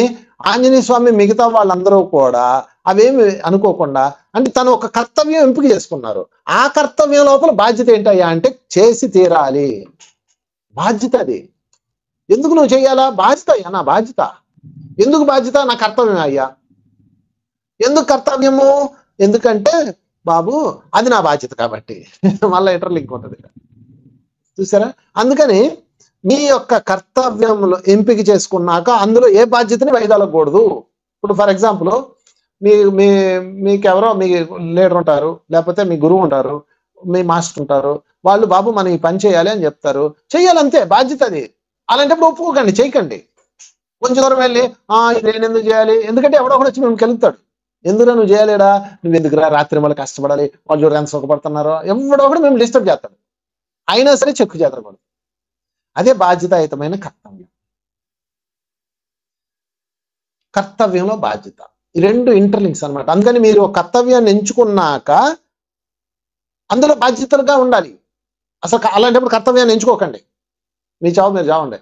ఆంజనేయ స్వామి మిగతా వాళ్ళందరూ కూడా అవేమి అనుకోకుండా, అంటే తను ఒక కర్తవ్యం ఎంపిక చేసుకున్నారు. ఆ కర్తవ్యం లోపల బాధ్యత ఏంటయ్యా అంటే చేసి తీరాలి. బాధ్యత అది. ఎందుకు నువ్వు చేయాలా? బాధ్యత అయ్యా, నా బాధ్యత. ఎందుకు బాధ్యత? నా కర్తవ్యం అయ్యా. ఎందుకు కర్తవ్యము? ఎందుకంటే బాబు అది నా బాధ్యత కాబట్టి. మళ్ళీ ఇంటర్లింక్ ఉంటుంది, చూసారా? అందుకని మీ యొక్క కర్తవ్యంలో ఎంపిక చేసుకున్నాక అందులో ఏ బాధ్యతని వైదొలగకూడదు. ఇప్పుడు ఫర్ ఎగ్జాంపుల్ మీకెవరో మీ లీడర్ ఉంటారు, లేకపోతే మీ గురువు ఉంటారు, మీ మాస్టర్ ఉంటారు. వాళ్ళు బాబు మనం ఈ పని చేయాలి అని చెప్తారు, చెయ్యాలంతే, బాధ్యత అది. అలాంటప్పుడు ఒప్పుకోకండి, చేయకండి. కొంచెం దూరం వెళ్ళి ఇది నేను ఎందుకు చేయాలి, ఎందుకంటే ఎవడో ఒకటి వచ్చి మేము కెలుగుతాడు, ఎందుకు నువ్వు చేయలేడా, నువ్వు ఎందుకురా రాత్రి మళ్ళీ కష్టపడాలి, వాళ్ళు చూడ ఎంత సుఖపడుతున్నారో, ఎవడో ఒకటి మేము డిస్టర్బ్ చేస్తాడు. అయినా సరే చెక్కు చేతకూడదు. అదే బాధ్యతాయుతమైన కర్తవ్యం. కర్తవ్యంలో బాధ్యత, ఈ 2 ఇంటర్లింక్స్ అనమాట. అందుకని మీరు కర్తవ్యాన్ని ఎంచుకున్నాక అందులో బాధ్యతలుగా ఉండాలి. అసలు అలాంటప్పుడు కర్తవ్యాన్ని ఎంచుకోకండి, మీ చావు మీరు చావండి.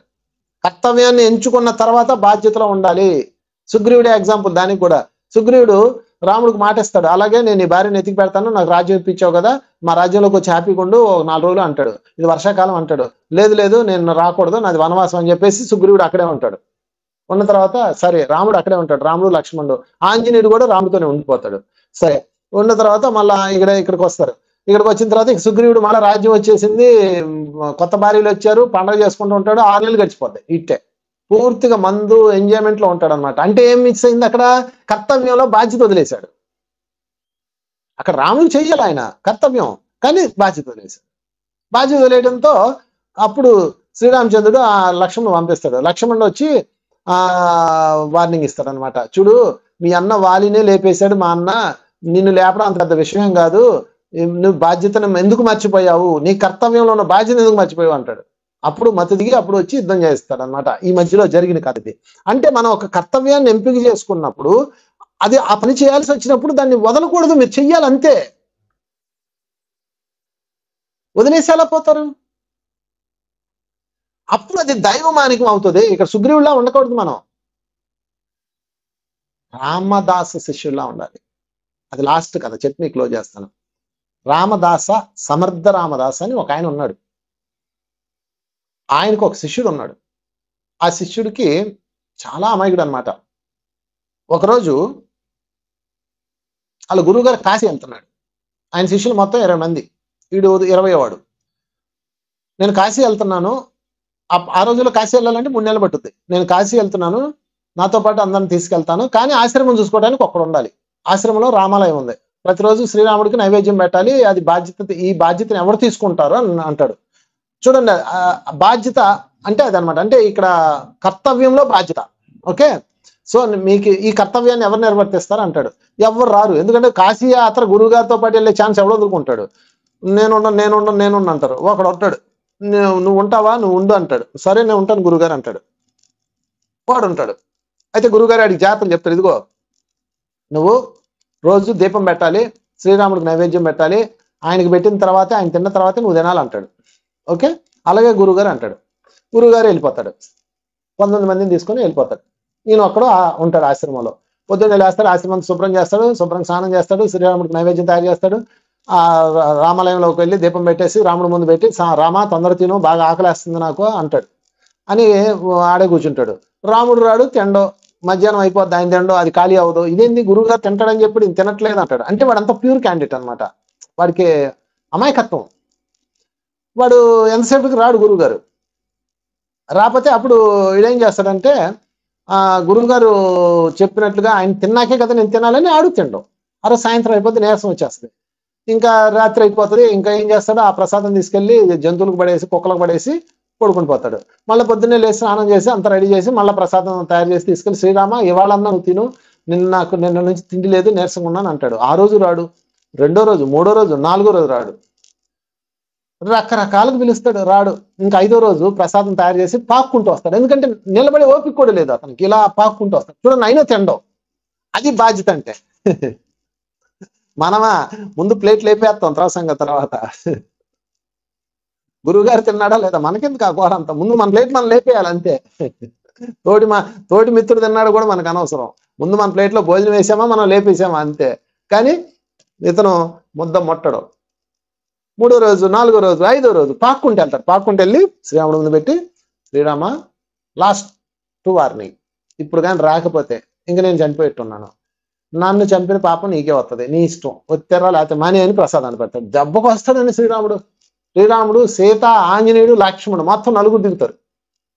కర్తవ్యాన్ని ఎంచుకున్న తర్వాత బాధ్యతలో ఉండాలి. సుగ్రీవుడే ఎగ్జాంపుల్. దానికి కూడా సుగ్రీవుడు రాముడికి మాటిస్తాడు, అలాగే నేను ఈ భార్యను ఎతికి పెడతాను, నాకు రాజ్యం ఇప్పించావు కదా, మా రాజ్యంలోకి వచ్చి హ్యాపీగా ఉండు 4 రోజులు అంటాడు. ఇది వర్షాకాలం అంటాడు. లేదు లేదు నేను రాకూడదు, నాది వనవాసం అని చెప్పేసి సుగ్రీవుడు అక్కడే ఉంటాడు. ఉన్న తర్వాత సరే రాముడు అక్కడే ఉంటాడు, రాముడు లక్ష్మణుడు, ఆంజనేయుడు కూడా రాముడితోనే ఉండిపోతాడు. సరే ఉన్న తర్వాత మళ్ళా ఇక్కడికి వస్తారు. ఇక్కడికి వచ్చిన తర్వాత సుగ్రీవుడు మళ్ళీ రాజ్యం వచ్చేసింది, కొత్త భార్యలు వచ్చారు, పండగ చేసుకుంటూ ఉంటాడు. 6 నెలలు గడిచిపోతాయి. ఇట్టే పూర్తిగా మందు ఎంజాయ్మెంట్ లో ఉంటాడు అనమాట. అంటే ఏం మిక్స్ అయింది అక్కడ? కర్తవ్యంలో బాధ్యత వదిలేశాడు. అక్కడ రాముడు చెయ్యాలి ఆయన కర్తవ్యం, కానీ బాధ్యత వదిలేశాడు. బాధ్యత వదిలేయడంతో అప్పుడు శ్రీరామచంద్రుడు ఆ లక్ష్మణుడు పంపిస్తాడు. లక్ష్మణుడు వచ్చి వార్నింగ్ ఇస్తాడు అనమాట. చూడు, మీ అన్న వాలినే లేపేశాడు, మా అన్న నిన్ను లేపడం అంత పెద్ద విషయం కాదు, నువ్వు బాధ్యతను ఎందుకు మర్చిపోయావు, నీ కర్తవ్యంలో ఉన్న బాధ్యత ఎందుకు మర్చిపోయావు అంటాడు. అప్పుడు మత దిగి అప్పుడు వచ్చి యుద్ధం చేస్తాడు అనమాట. ఈ మధ్యలో జరిగిన కథ ఇది. అంటే మనం ఒక కర్తవ్యాన్ని ఎంపిక చేసుకున్నప్పుడు అది ఆ పని చేయాల్సి వచ్చినప్పుడు దాన్ని వదలకూడదు, మీరు చెయ్యాలి అంతే. వదిలేసి ఎలా పోతారు? అప్పుడు అది దైవమానికం అవుతుంది. ఇక్కడ సుగ్రీవులా ఉండకూడదు, మనం రామదాస శిష్యుల్లా ఉండాలి. అది లాస్ట్ కథ చెప్పి క్లోజ్ చేస్తాను. రామదాస సమర్థ రామదాస అని ఒక ఆయన ఉన్నాడు. ఆయనకు ఒక శిష్యుడు ఉన్నాడు. ఆ శిష్యుడికి చాలా అమాయకుడు అనమాట. ఒకరోజు వాళ్ళ గురువు గారు కాశీ వెళ్తున్నాడు. ఆయన శిష్యులు మొత్తం 20 మంది, వీడు 20వ వాడు. నేను కాశీ వెళ్తున్నాను, ఆ రోజుల్లో కాశీ వెళ్ళాలంటే 3 నెలలు పట్టుద్ది. నేను కాశీ వెళ్తున్నాను, నాతో పాటు అందరిని తీసుకెళ్తాను, కానీ ఆశ్రమం చూసుకోవడానికి ఒక్కడు ఉండాలి. ఆశ్రమంలో రామాలయం ఉంది, ప్రతిరోజు శ్రీరాముడికి నైవేద్యం పెట్టాలి, అది బాధ్యత. ఈ బాధ్యతను ఎవరు తీసుకుంటారు అని అంటాడు. చూడండి, బాధ్యత అంటే అదనమాట. అంటే ఇక్కడ కర్తవ్యంలో బాధ్యత. ఓకే, సో మీకు ఈ కర్తవ్యాన్ని ఎవరు నిర్వర్తిస్తారు అంటాడు. ఎవరు రారు, ఎందుకంటే కాశీ యాత్ర గురువు గారితో పాటు వెళ్ళే ఛాన్స్ ఎవడో వదులుకుంటాడు. నేను అంటారు. ఒకడు ఉంటాడు, నువ్వు ఉంటావా, నువ్వు ఉండు అంటాడు. సరే నేను ఉంటాను గురుగారు అంటాడు. వాడు ఉంటాడు. అయితే గురుగారు ఆడికి జాగ్రత్తలు చెప్తారు. ఇదిగో, నువ్వు రోజు దీపం పెట్టాలి, శ్రీరాముడికి నైవేద్యం పెట్టాలి, ఆయనకి పెట్టిన తర్వాత ఆయన తిన్న తర్వాత నువ్వు తినాలంటాడు. ఓకే, అలాగే గురుగారు అంటాడు. గురుగారు వెళ్ళిపోతాడు, 19 మందిని తీసుకొని వెళ్ళిపోతాడు. ఈయన ఒక్కడు ఉంటాడు ఆశ్రమంలో. పొద్దున్నే లేస్తాడు, ఆశ్రమం శుభ్రం చేస్తాడు, శుభ్రం స్నానం చేస్తాడు, శ్రీరాముడికి నైవేద్యం తయారు చేస్తాడు. ఆ రామాలయంలోకి వెళ్ళి దీపం పెట్టేసి రాముడి ముందు పెట్టి, రామ తొందర తిను, బాగా ఆకలేస్తుంది నాకు అంటాడు. అని ఆడే కూర్చుంటాడు. రాముడు రాడు, తిండో, మధ్యాహ్నం అయిపోద్ది, ఆయన తిండో, అది ఖాళీ అవ్వదు. ఇదేంది గురువుగారు తింటాడని చెప్పి నేను తినట్లేదు అంటాడు. అంటే వాడు అంత ప్యూర్ క్యాండిడేట్ అనమాట, వాడికి అమాయకత్వం. వాడు ఎంతసేపటికి రాడు గురువుగారు. రాకపోతే అప్పుడు ఇదేం చేస్తాడంటే, గురువుగారు చెప్పినట్లుగా ఆయన తిన్నాకే కదా నేను తినాలని ఆడు తిండం. అరే సాయంత్రం అయిపోతే నీరసం వచ్చేస్తుంది, ఇంకా రాత్రి అయిపోతుంది. ఇంకా ఏం చేస్తాడు, ఆ ప్రసాదం తీసుకెళ్లి జంతువులకు పడేసి, కుక్కలకు పడేసి పడుకుని పోతాడు. మళ్ళీ పొద్దున్నే లేచి స్నానం చేసి అంత రెడీ చేసి మళ్ళీ ప్రసాదం తయారు చేసి తీసుకెళ్లి, శ్రీరామ ఇవాళన్నా నువ్వు తిను, నిన్న నుంచి తిండి లేదు, నీరసంగా ఉన్నాను అంటాడు. ఆ రోజు రాడు, 2వ రోజు, 3వ రోజు, 4వ రోజు రాడు. రకరకాలకు పిలుస్తాడు, రాడు. ఇంకా 5వ రోజు ప్రసాదం తయారు చేసి పాక్కుంటూ వస్తాడు. ఎందుకంటే నిలబడే ఓపిక కూడా లేదు అతనికి, ఇలా పాక్కుంటూ వస్తాడు. చూడండి, అయినా తిండవు. అది బాధ్యత అంటే. మనమా ముందు ప్లేట్ లేపేస్తాం తర్వాత. గురువుగారు తిన్నాడా లేదా మనకెందుకు ఆ ఘోర అంతా, ముందు మన ప్లేట్ మనం లేపేయాలి అంతే. తోటి మిత్రుడు తిన్నాడు కూడా మనకు అనవసరం, ముందు మన ప్లేట్లో భోజనం వేసామా మనం లేపేసామా అంతే. కానీ ఇతను ముద్ద మొట్టడు. 3వ రోజు, 4వ రోజు, 5వ రోజు పాక్కుంటూ వెళ్తాడు. పాక్కుంటూ వెళ్ళి శ్రీరాముడి ముందు పెట్టి, శ్రీరామ లాస్ట్ వార్నింగ్, ఇప్పుడు కానీ రాకపోతే ఇంక నేను చనిపోయేట్టున్నాను, నన్ను చంపిన పాపం నీకే వస్తుంది, నీ ఇష్టం, వచ్చారా లేకపోతే మాని అని ప్రసాదాన్ని పెడతాడు. దెబ్బకు వస్తాడండి శ్రీరాముడు, సీత, ఆంజనేయుడు, లక్ష్మణుడు మొత్తం 4 దిగుతారు.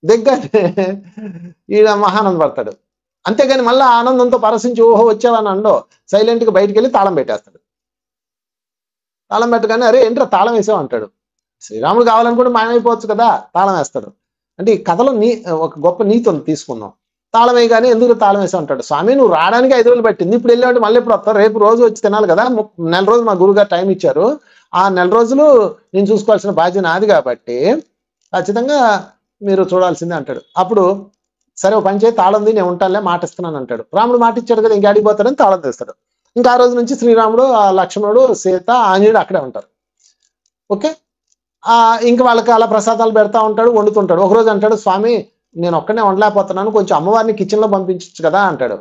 దిగ్గానే ఈయన మహానంద పడతాడు. అంతేగాని మళ్ళీ ఆనందంతో పరసించి ఓహో వచ్చావని అండో, సైలెంట్గా బయటికి వెళ్ళి తాళం పెట్టేస్తాడు. తాళం పెట్టగానే అరే ఏంట్రా తాళం వేసావు అంటాడు. శ్రీరాముడు కావాలనుకుంటే మాయమైపోవచ్చు కదా, తాళం వేస్తాడు. అంటే ఈ కథలో ఒక గొప్ప నీతి ఉంది, తీసుకుందాం. తాళం వేయగానే ఎందుకు తాళం వేసావు అంటాడు. స్వామి నువ్వు రావడానికి 5 రోజులు పట్టింది, ఇప్పుడు వెళ్ళామంటే మళ్ళీ ఎప్పుడు వస్తారు, రేపు రోజు వచ్చి తినాలి కదా, 1 నెల రోజులు మా గురువుగారు టైం ఇచ్చారు, ఆ 1 నెల రోజులు నేను చూసుకోవాల్సిన బాధ్యత నాది కాబట్టి ఖచ్చితంగా మీరు చూడాల్సిందే అంటాడు. అప్పుడు సరే ఓ పని చేయి, తాళం ఉంది, నేను ఉంటానులే, మాట ఇస్తున్నాను అంటాడు. రాముడు మాట ఇచ్చాడు కదా, ఇంకా అడిగిపోతాడని తాళం తెస్తాడు. ఇంకా ఆ రోజు నుంచి శ్రీరాముడు, లక్ష్మణుడు, సీత, ఆంజనేయుడు అక్కడే ఉంటారు. ఓకే, ఇంకా వాళ్ళకి అలా ప్రసాదాలు పెడతా ఉంటాడు, వండుతుంటాడు. ఒకరోజు అంటాడు, స్వామి నేను ఒక్కనే వండలేకపోతున్నాను, కొంచెం అమ్మవారిని కిచెన్లో పంపించచ్చు కదా అంటాడు.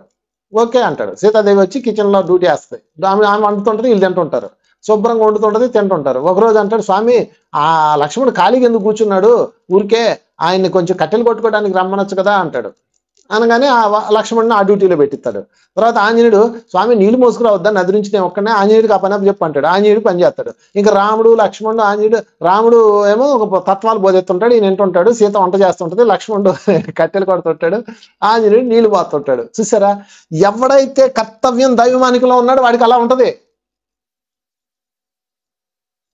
ఓకే అంటాడు. సీతాదేవి వచ్చి కిచెన్ లో డ్యూటీ వేస్తుంది. ఆమె వండుతుంటది, వీళ్ళు తింటుంటారు. శుభ్రంగా వండుతుంటది, తింటుంటారు. ఒకరోజు అంటాడు, స్వామి ఆ లక్ష్మణుడు ఖాళీగా ఎందుకు కూర్చున్నాడు, ఊరికే ఆయన్ని కొంచెం కట్టెలు కొట్టుకోవడానికి రమ్మనొచ్చు కదా అంటాడు. అనగానే లక్ష్మణుని ఆ డ్యూటీలో పెట్టిస్తాడు. తర్వాత ఆంజనేయుడు, స్వామి నీళ్లు మోసుకురావద్దా నది నుంచి, నేను ఒక్కనే ఆంజనేయుడికి ఆ పని చెప్పు అంటాడు. ఆంజనేయుడు పని చేస్తాడు. ఇంకా రాముడు లక్ష్మణుడు ఆంజనేయుడు, రాముడు ఏమో ఒక తత్వాలు బోధెత్తుంటాడు, ఈయన వింటుంటాడు. సీత వంట చేస్తుంటది, లక్ష్మణుడు కట్టెలు కొడుతుంటాడు, ఆంజనేయుడు నీళ్లు పోతుంటాడు. చూసారా, ఎవడైతే కర్తవ్యం దైవమానికలో ఉన్నాడో వాడికి అలా ఉంటది.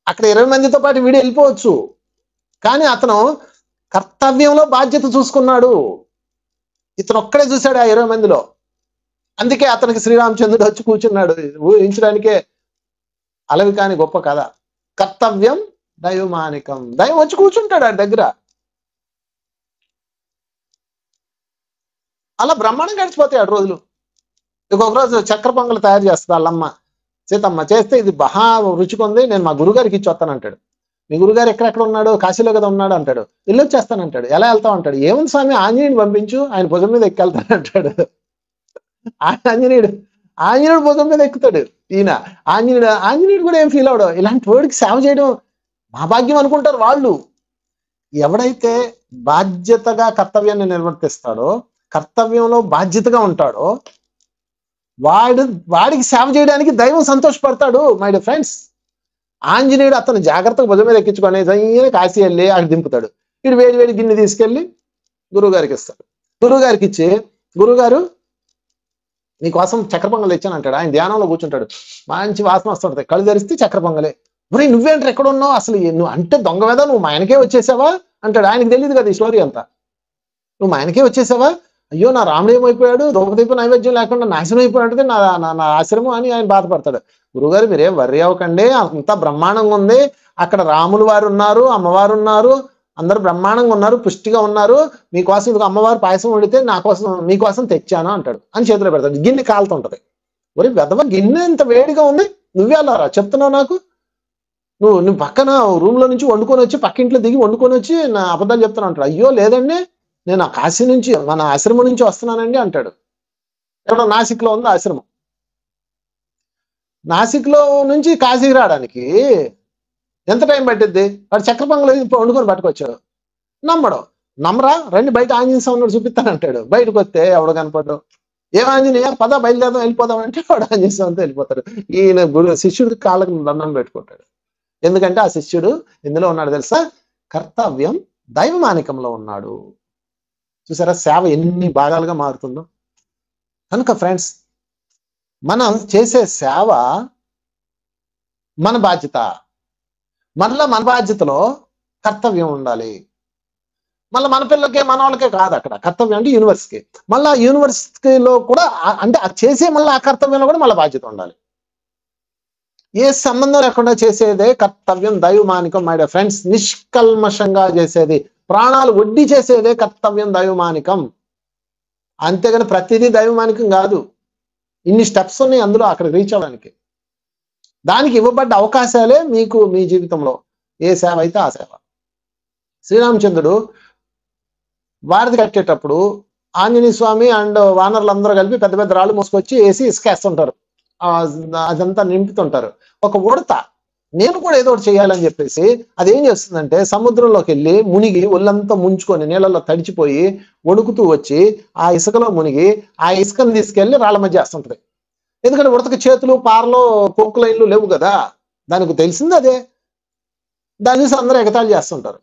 అక్కడ 20 మందితో పాటు వీడు వెళ్ళిపోవచ్చు, కానీ అతను కర్తవ్యంలో బాధ్యత చూసుకున్నాడు. ఇతను ఒక్కడే చూశాడు ఆ 20 మందిలో. అందుకే అతనికి శ్రీరామచంద్రుడు వచ్చి కూర్చున్నాడు. ఊహించడానికే అలవి కాని గొప్ప కథ. కర్తవ్యం దైవమానికం, దైవం వచ్చి కూర్చుంటాడు ఆ దగ్గర. అలా బ్రహ్మాండం గడిచిపోతాయి 6 రోజులు. ఇంకొక రోజు చక్కెర పొంగలు తయారు చేస్తుంది వాళ్ళమ్మ. సీతమ్మ చేస్తే ఇది బహా రుచిగా ఉంది, నేను మా గురుగారికి ఇచ్చి వస్తానంటాడు. మీ గురుగారు ఎక్కడెక్కడ ఉన్నాడు, కాశీలో కదా ఉన్నాడు అంటాడు. ఇల్లు వచ్చేస్తానంటాడు. ఎలా వెళ్తావు అంటాడు. ఏముంది స్వామి, ఆంజనేయుని పంపించు, ఆయన భుజం మీద ఎక్కెళ్తానంటాడు. ఆంజనేయుడు భుజం మీద ఎక్కుతాడు ఈయన. ఆంజనేయుడు కూడా ఏం ఫీల్ అవడు. ఇలాంటి వాడికి సేవ చేయడం మా భాగ్యం అనుకుంటారు వాళ్ళు. ఎవడైతే బాధ్యతగా కర్తవ్యాన్ని నిర్వర్తిస్తాడో, కర్తవ్యంలో బాధ్యతగా ఉంటాడో, వాడికి సేవ చేయడానికి దైవం సంతోషపడతాడు. మై డియర్ ఫ్రెండ్స్, ఆంజనేయుడు అతను జాగ్రత్తగా భుజం మీద ఎక్కించుకొని కాశీ వెళ్ళి అక్కడ దింపుతాడు. వీడు వేడి వేడి గిన్నె తీసుకెళ్లి గురువుగారికి ఇస్తాడు. గురువుగారికి ఇచ్చి, గురువుగారు నీకోసం చక్కెర పొంగల్ తెచ్చాను అంటాడు. ఆయన ధ్యానంలో కూర్చుంటాడు. మంచి వాసన వస్తుంటది. కళ్ళు తెరిస్తే చక్కెర పొంగలే. మరి నువ్వేంటి ఎక్కడ ఉన్నావు, అసలు నువ్వు అంటే దొంగ వేదా, నువ్వు మా ఆయనకే వచ్చేసావా అంటాడు. ఆయనకి తెలియదు కదా ఈ స్టోరీ అంతా. నువ్వు మా ఆయనకే వచ్చేసావా, అయ్యో నా రాముడు ఏమైపోయాడు, ద్రౌపదీపు నైవేద్యం లేకుండా నాశనం అయిపోయినట్టు నా ఆశ్రమం అని ఆయన బాధపడతాడు. గురుగారు మీరేం వర్రీ అవ్వకండి, అంతా బ్రహ్మాండంగా ఉంది, అక్కడ రాములు వారు ఉన్నారు, అమ్మవారు ఉన్నారు, అందరు బ్రహ్మాండంగా ఉన్నారు, పుష్టిగా ఉన్నారు, మీకోసం ఇదిగో అమ్మవారు పాయసం వండితే మీకోసం తెచ్చాను అంటాడు. అని చేతిలో పెడతాడు. గిన్నె కాలుతుంటది. ఒరే వెదవ, గిన్నె ఇంత వేడిగా ఉంది, నువ్వే అలా చెప్తున్నావు నాకు, నువ్వు పక్కన రూమ్ లో నుంచి వండుకొని వచ్చి పక్కింట్లో దిగి వండుకొని వచ్చి నా అబద్ధాలు చెప్తాను అంటాడు. అయ్యో లేదండి, నేను కాశీ నుంచి మన ఆశ్రమం నుంచి వస్తున్నానండి అంటాడు. ఎక్కడ నాసిక్ లో ఉంది ఆశ్రమం. నాసిక్ లో నుంచి కాశీకి రావడానికి ఎంత టైం పట్టిద్ది? వాడు చక్కెర పొంగలు వండుకొని పట్టుకొచ్చాడు. నమ్మరా, రండి బయట ఆంజనేయ స్వామి చూపిస్తానంటాడు. బయటకు వస్తే ఎవడు కనపడ్డు. ఏం ఆంజనేయ పద బయలుదేరదాం వెళ్ళిపోదాం అంటే వాడు ఆంజనేయ స్వామితో వెళ్ళిపోతాడు. ఈయన శిష్యుడికి కాళ్ళకి దండం పెట్టుకుంటాడు. ఎందుకంటే ఆ శిష్యుడు ఎందులో ఉన్నాడు తెలుసా, కర్తవ్యం దైవమానికంలో ఉన్నాడు. చూసారా సేవ ఎన్ని భాగాలుగా మారుతుందో. కనుక ఫ్రెండ్స్, మనం చేసే సేవ మన బాధ్యత. మళ్ళా మన బాధ్యతలో కర్తవ్యం ఉండాలి. మళ్ళీ మన పిల్లలకే మన వాళ్ళకే కాదు అక్కడ కర్తవ్యం, అంటే యూనివర్స్కి. మళ్ళీ యూనివర్సిటీలో కూడా అంటే చేసే మళ్ళీ ఆ కర్తవ్యంలో కూడా మళ్ళీ బాధ్యత ఉండాలి. ఏ సంబంధం లేకుండా చేసేదే కర్తవ్యం దైవమానికం. మై డియర్ ఫ్రెండ్స్, నిష్కల్మషంగా చేసేది, ప్రాణాలు ఒడ్డి చేసేదే కర్తవ్యం దైవమానికం. అంతేగాని ప్రతిదీ దైవమానికం కాదు. ఇన్ని స్టెప్స్ ఉన్నాయి అందులో అక్కడికి రీచ్ అవ్వడానికి. దానికి ఇవ్వబడ్డ అవకాశాలే మీకు మీ జీవితంలో ఏ సేవ అయితే ఆ సేవ. శ్రీరామచంద్రుడు వారధి కట్టేటప్పుడు ఆంజనేయ స్వామి అండ్ వానరులందరూ కలిపి పెద్ద పెద్ద రాళ్ళు మోసుకొచ్చి వేసి ఇసుకేస్తుంటారు, అదంతా నింపుతుంటారు. ఒక ఉడత నేను కూడా ఏదో ఒకటి చేయాలని చెప్పేసి అదేం చేస్తుందంటే సముద్రంలోకి వెళ్ళి మునిగి ఒళ్ళంతా ముంచుకొని నీళ్ళలో తడిచిపోయి వణుకుతూ వచ్చి ఆ ఇసుకలో మునిగి ఆ ఇసుకను తీసుకెళ్లి రాళ్ల మధ్య వేస్తుంటది. ఎందుకంటే ఉడతకి చేతులు పారలో కొక్కు లైన్లు లేవు కదా, దానికి తెలిసింది అదే. దాన్ని చూసి అందరూ ఎగతాళి చేస్తుంటారు.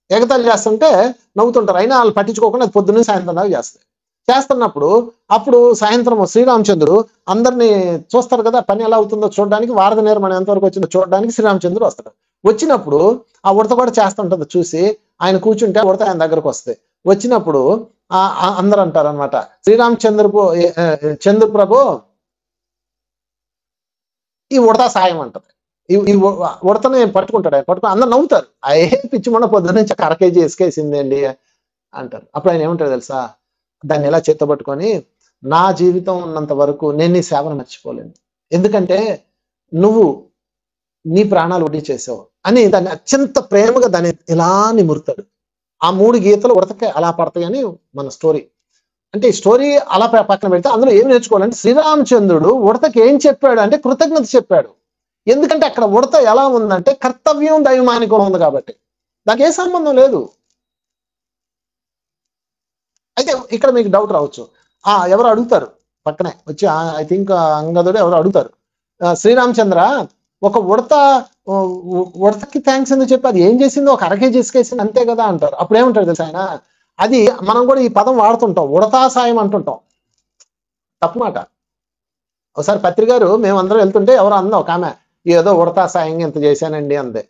ఎగతాళి చేస్తుంటే నవ్వుతుంటారు. అయినా వాళ్ళు పట్టించుకోకుండా అది పొద్దున్నే సాయంత్రం దాకా చేస్తాయి. చేస్తున్నప్పుడు అప్పుడు సాయంత్రం శ్రీరామచంద్రుడు అందరినీ చూస్తారు కదా, పని ఎలా అవుతుందో చూడడానికి, వారధి నిర్మాణం ఎంతవరకు వచ్చిందో చూడడానికి శ్రీరామచంద్రుడు వస్తాడు. వచ్చినప్పుడు ఆ ఉడత కూడా చేస్తుంటది. చూసి ఆయన కూర్చుంటే ఉడత ఆయన దగ్గరకు వస్తాయి. వచ్చినప్పుడు అందరూ అంటారు అనమాట, చంద్రప్రభు ఈ ఉడత సాయం అంటది. ఈ ఉడతని పట్టుకుంటాడు. ఆయన పట్టుకుని అందరు నవ్వుతారు. అయ్యే పిచ్చి మొన్న పొద్దున్న నుంచి 1/2 kg ఇసుకేసిందండి అంటారు. అప్పుడు ఆయన ఏమంటారు తెలుసా, దాన్ని ఎలా చేతబట్టుకొని, నా జీవితం ఉన్నంత వరకు నేను నీ సేవను మర్చిపోలేను, ఎందుకంటే నువ్వు నీ ప్రాణాలు ఒడ్డి చేసావు అని దాన్ని అత్యంత ప్రేమగా దాన్ని ఇలా నిమురుతాడు. ఆ 3 గీతలు ఉడతకే అలా పడతాయని మన స్టోరీ. అంటే ఈ స్టోరీ అలా పక్కన పెడితే అందులో ఏం నేర్చుకోవాలంటే శ్రీరామచంద్రుడు ఉడతకి ఏం చెప్పాడు అంటే కృతజ్ఞత చెప్పాడు. ఎందుకంటే అక్కడ ఉడత ఎలా ఉందంటే కర్తవ్యం దైవమానికం ఉంది కాబట్టి, దానికి ఏ సంబంధం లేదు. అయితే ఇక్కడ మీకు డౌట్ రావచ్చు, ఎవరు అడుగుతారు పక్కనే వచ్చి, ఐ థింక్ అంగదుడు ఎవరు అడుగుతారు, శ్రీరామచంద్ర ఒక ఉడతకి థ్యాంక్స్ ఎందుకు చెప్పి, అది ఏం చేసిందో ఒక అరకేజీ ఇసుకేసింది అంతే కదా అంటారు. అప్పుడు ఏమంటారు తెలుసు ఆయన, అది మనం కూడా ఈ పదం వాడుతుంటాం, ఉడతా సాయం అంటుంటాం. తప్పు మాట. ఒకసారి పత్రికారు మేమందరం వెళ్తుంటే ఎవరో అందా ఒక ఆమె, ఏదో ఉడతా సాయం ఇంత చేశానండి అందే.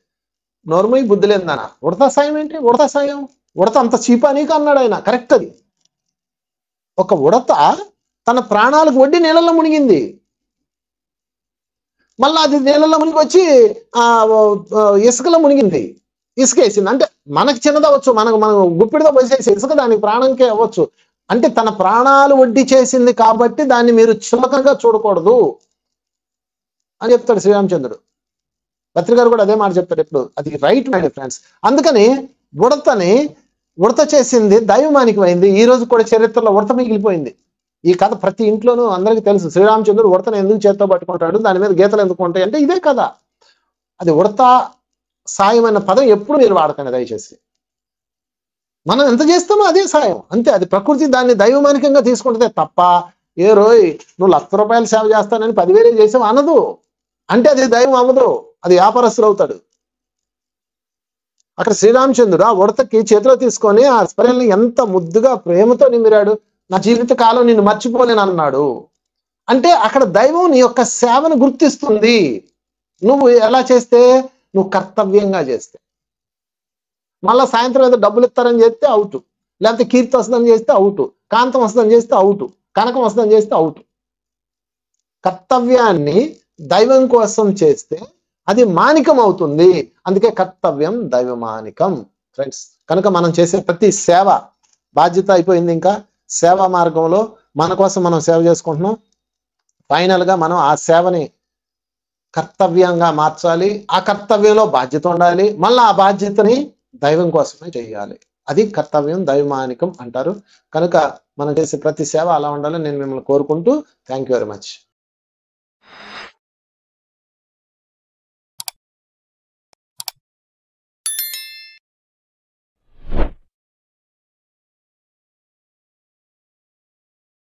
నోర్మల్ బుద్ధి లేదన్నా, ఉడతా సాయం ఏంటి, ఉడతా సాయం, ఉడత అంత చీపా నీకు అన్నాడు ఆయన. కరెక్ట్. అది ఒక ఉడత తన ప్రాణాలకు వడ్డీ నీళ్ళల్లో మునిగింది, మళ్ళీ అది నీళ్ళల్లో మునిగి వచ్చి ఇసుకలో మునిగింది, ఇసుక వేసింది. అంటే మనకు చిన్నదవచ్చు, మనం గుప్పిడితో పోసేసి ఇసుక దానికి ప్రాణంకే అవ్వచ్చు. అంటే తన ప్రాణాలు వడ్డీ చేసింది కాబట్టి దాన్ని మీరు చులకంగా చూడకూడదు అని చెప్తాడు శ్రీరామచంద్రుడు. పత్రికారు కూడా అదే మాట చెప్తాడు ఎప్పుడు. అది రైట్ మై ఫ్రెండ్స్. అందుకని ఉడత చేసింది దైవమానికమైంది. ఈ రోజు కూడా చరిత్రలో ఉడత మిగిలిపోయింది. ఈ కథ ప్రతి ఇంట్లోనూ అందరికీ తెలుసు. శ్రీరామచంద్రుడు ఉడతను ఎందుకు చేత్తో పట్టుకుంటాడు, దాని మీద గీతలు ఎందుకు ఉంటాయి అంటే ఇదే కథ. అది ఉడత సాయం అన్న పదం ఎప్పుడు మీరు వాడకండి దయచేసి. మనం ఎంత చేస్తామో అదే సాయం అంతే. అది ప్రకృతి దాన్ని దైవమానికంగా తీసుకుంటే తప్ప, ఏ రోయ్ నువ్వు ₹1,00,000 సేవ చేస్తానని 10,000 చేసావు అనదు. అంటే అది దైవం అవ్వదు, అది వ్యాపారస్తులు అవుతాడు. అక్కడ శ్రీరామచంద్రుడు ఆ ఉడతకి చేతిలో తీసుకొని ఆ స్పర్యల్ని ఎంత ముద్దుగా ప్రేమతో నిమిరాడు. నా జీవిత కాలం నిన్ను మర్చిపోలేను అన్నాడు. అంటే అక్కడ దైవం నీ యొక్క సేవను గుర్తిస్తుంది. నువ్వు ఎలా చేస్తే, నువ్వు కర్తవ్యంగా చేస్తే. మళ్ళా సాయంత్రం ఏదో డబ్బులు ఇస్తారని చేస్తే అవుట్, లేకపోతే కీర్తి వస్తుందని చేస్తే అవుట్, కాంతం వస్తుందని చేస్తే అవుట్, కనకం వస్తుందని చేస్తే అవుట్. కర్తవ్యాన్ని దైవం కోసం చేస్తే అది మానికం అవుతుంది. అందుకే కర్తవ్యం దైవమానికం ఫ్రెండ్స్. కనుక మనం చేసే ప్రతి సేవ బాధ్యత అయిపోయింది. ఇంకా సేవా మార్గంలో మన కోసం మనం సేవ చేసుకుంటున్నాం. ఫైనల్ గా మనం ఆ సేవని కర్తవ్యంగా మార్చాలి. ఆ కర్తవ్యంలో బాధ్యత ఉండాలి. మళ్ళీ ఆ బాధ్యతని దైవం కోసమే చేయాలి. అది కర్తవ్యం దైవమానికం అంటారు. కనుక మనం చేసే ప్రతి సేవ అలా ఉండాలని నేను మిమ్మల్ని కోరుకుంటూ థ్యాంక్ యూ వెరీ మచ్.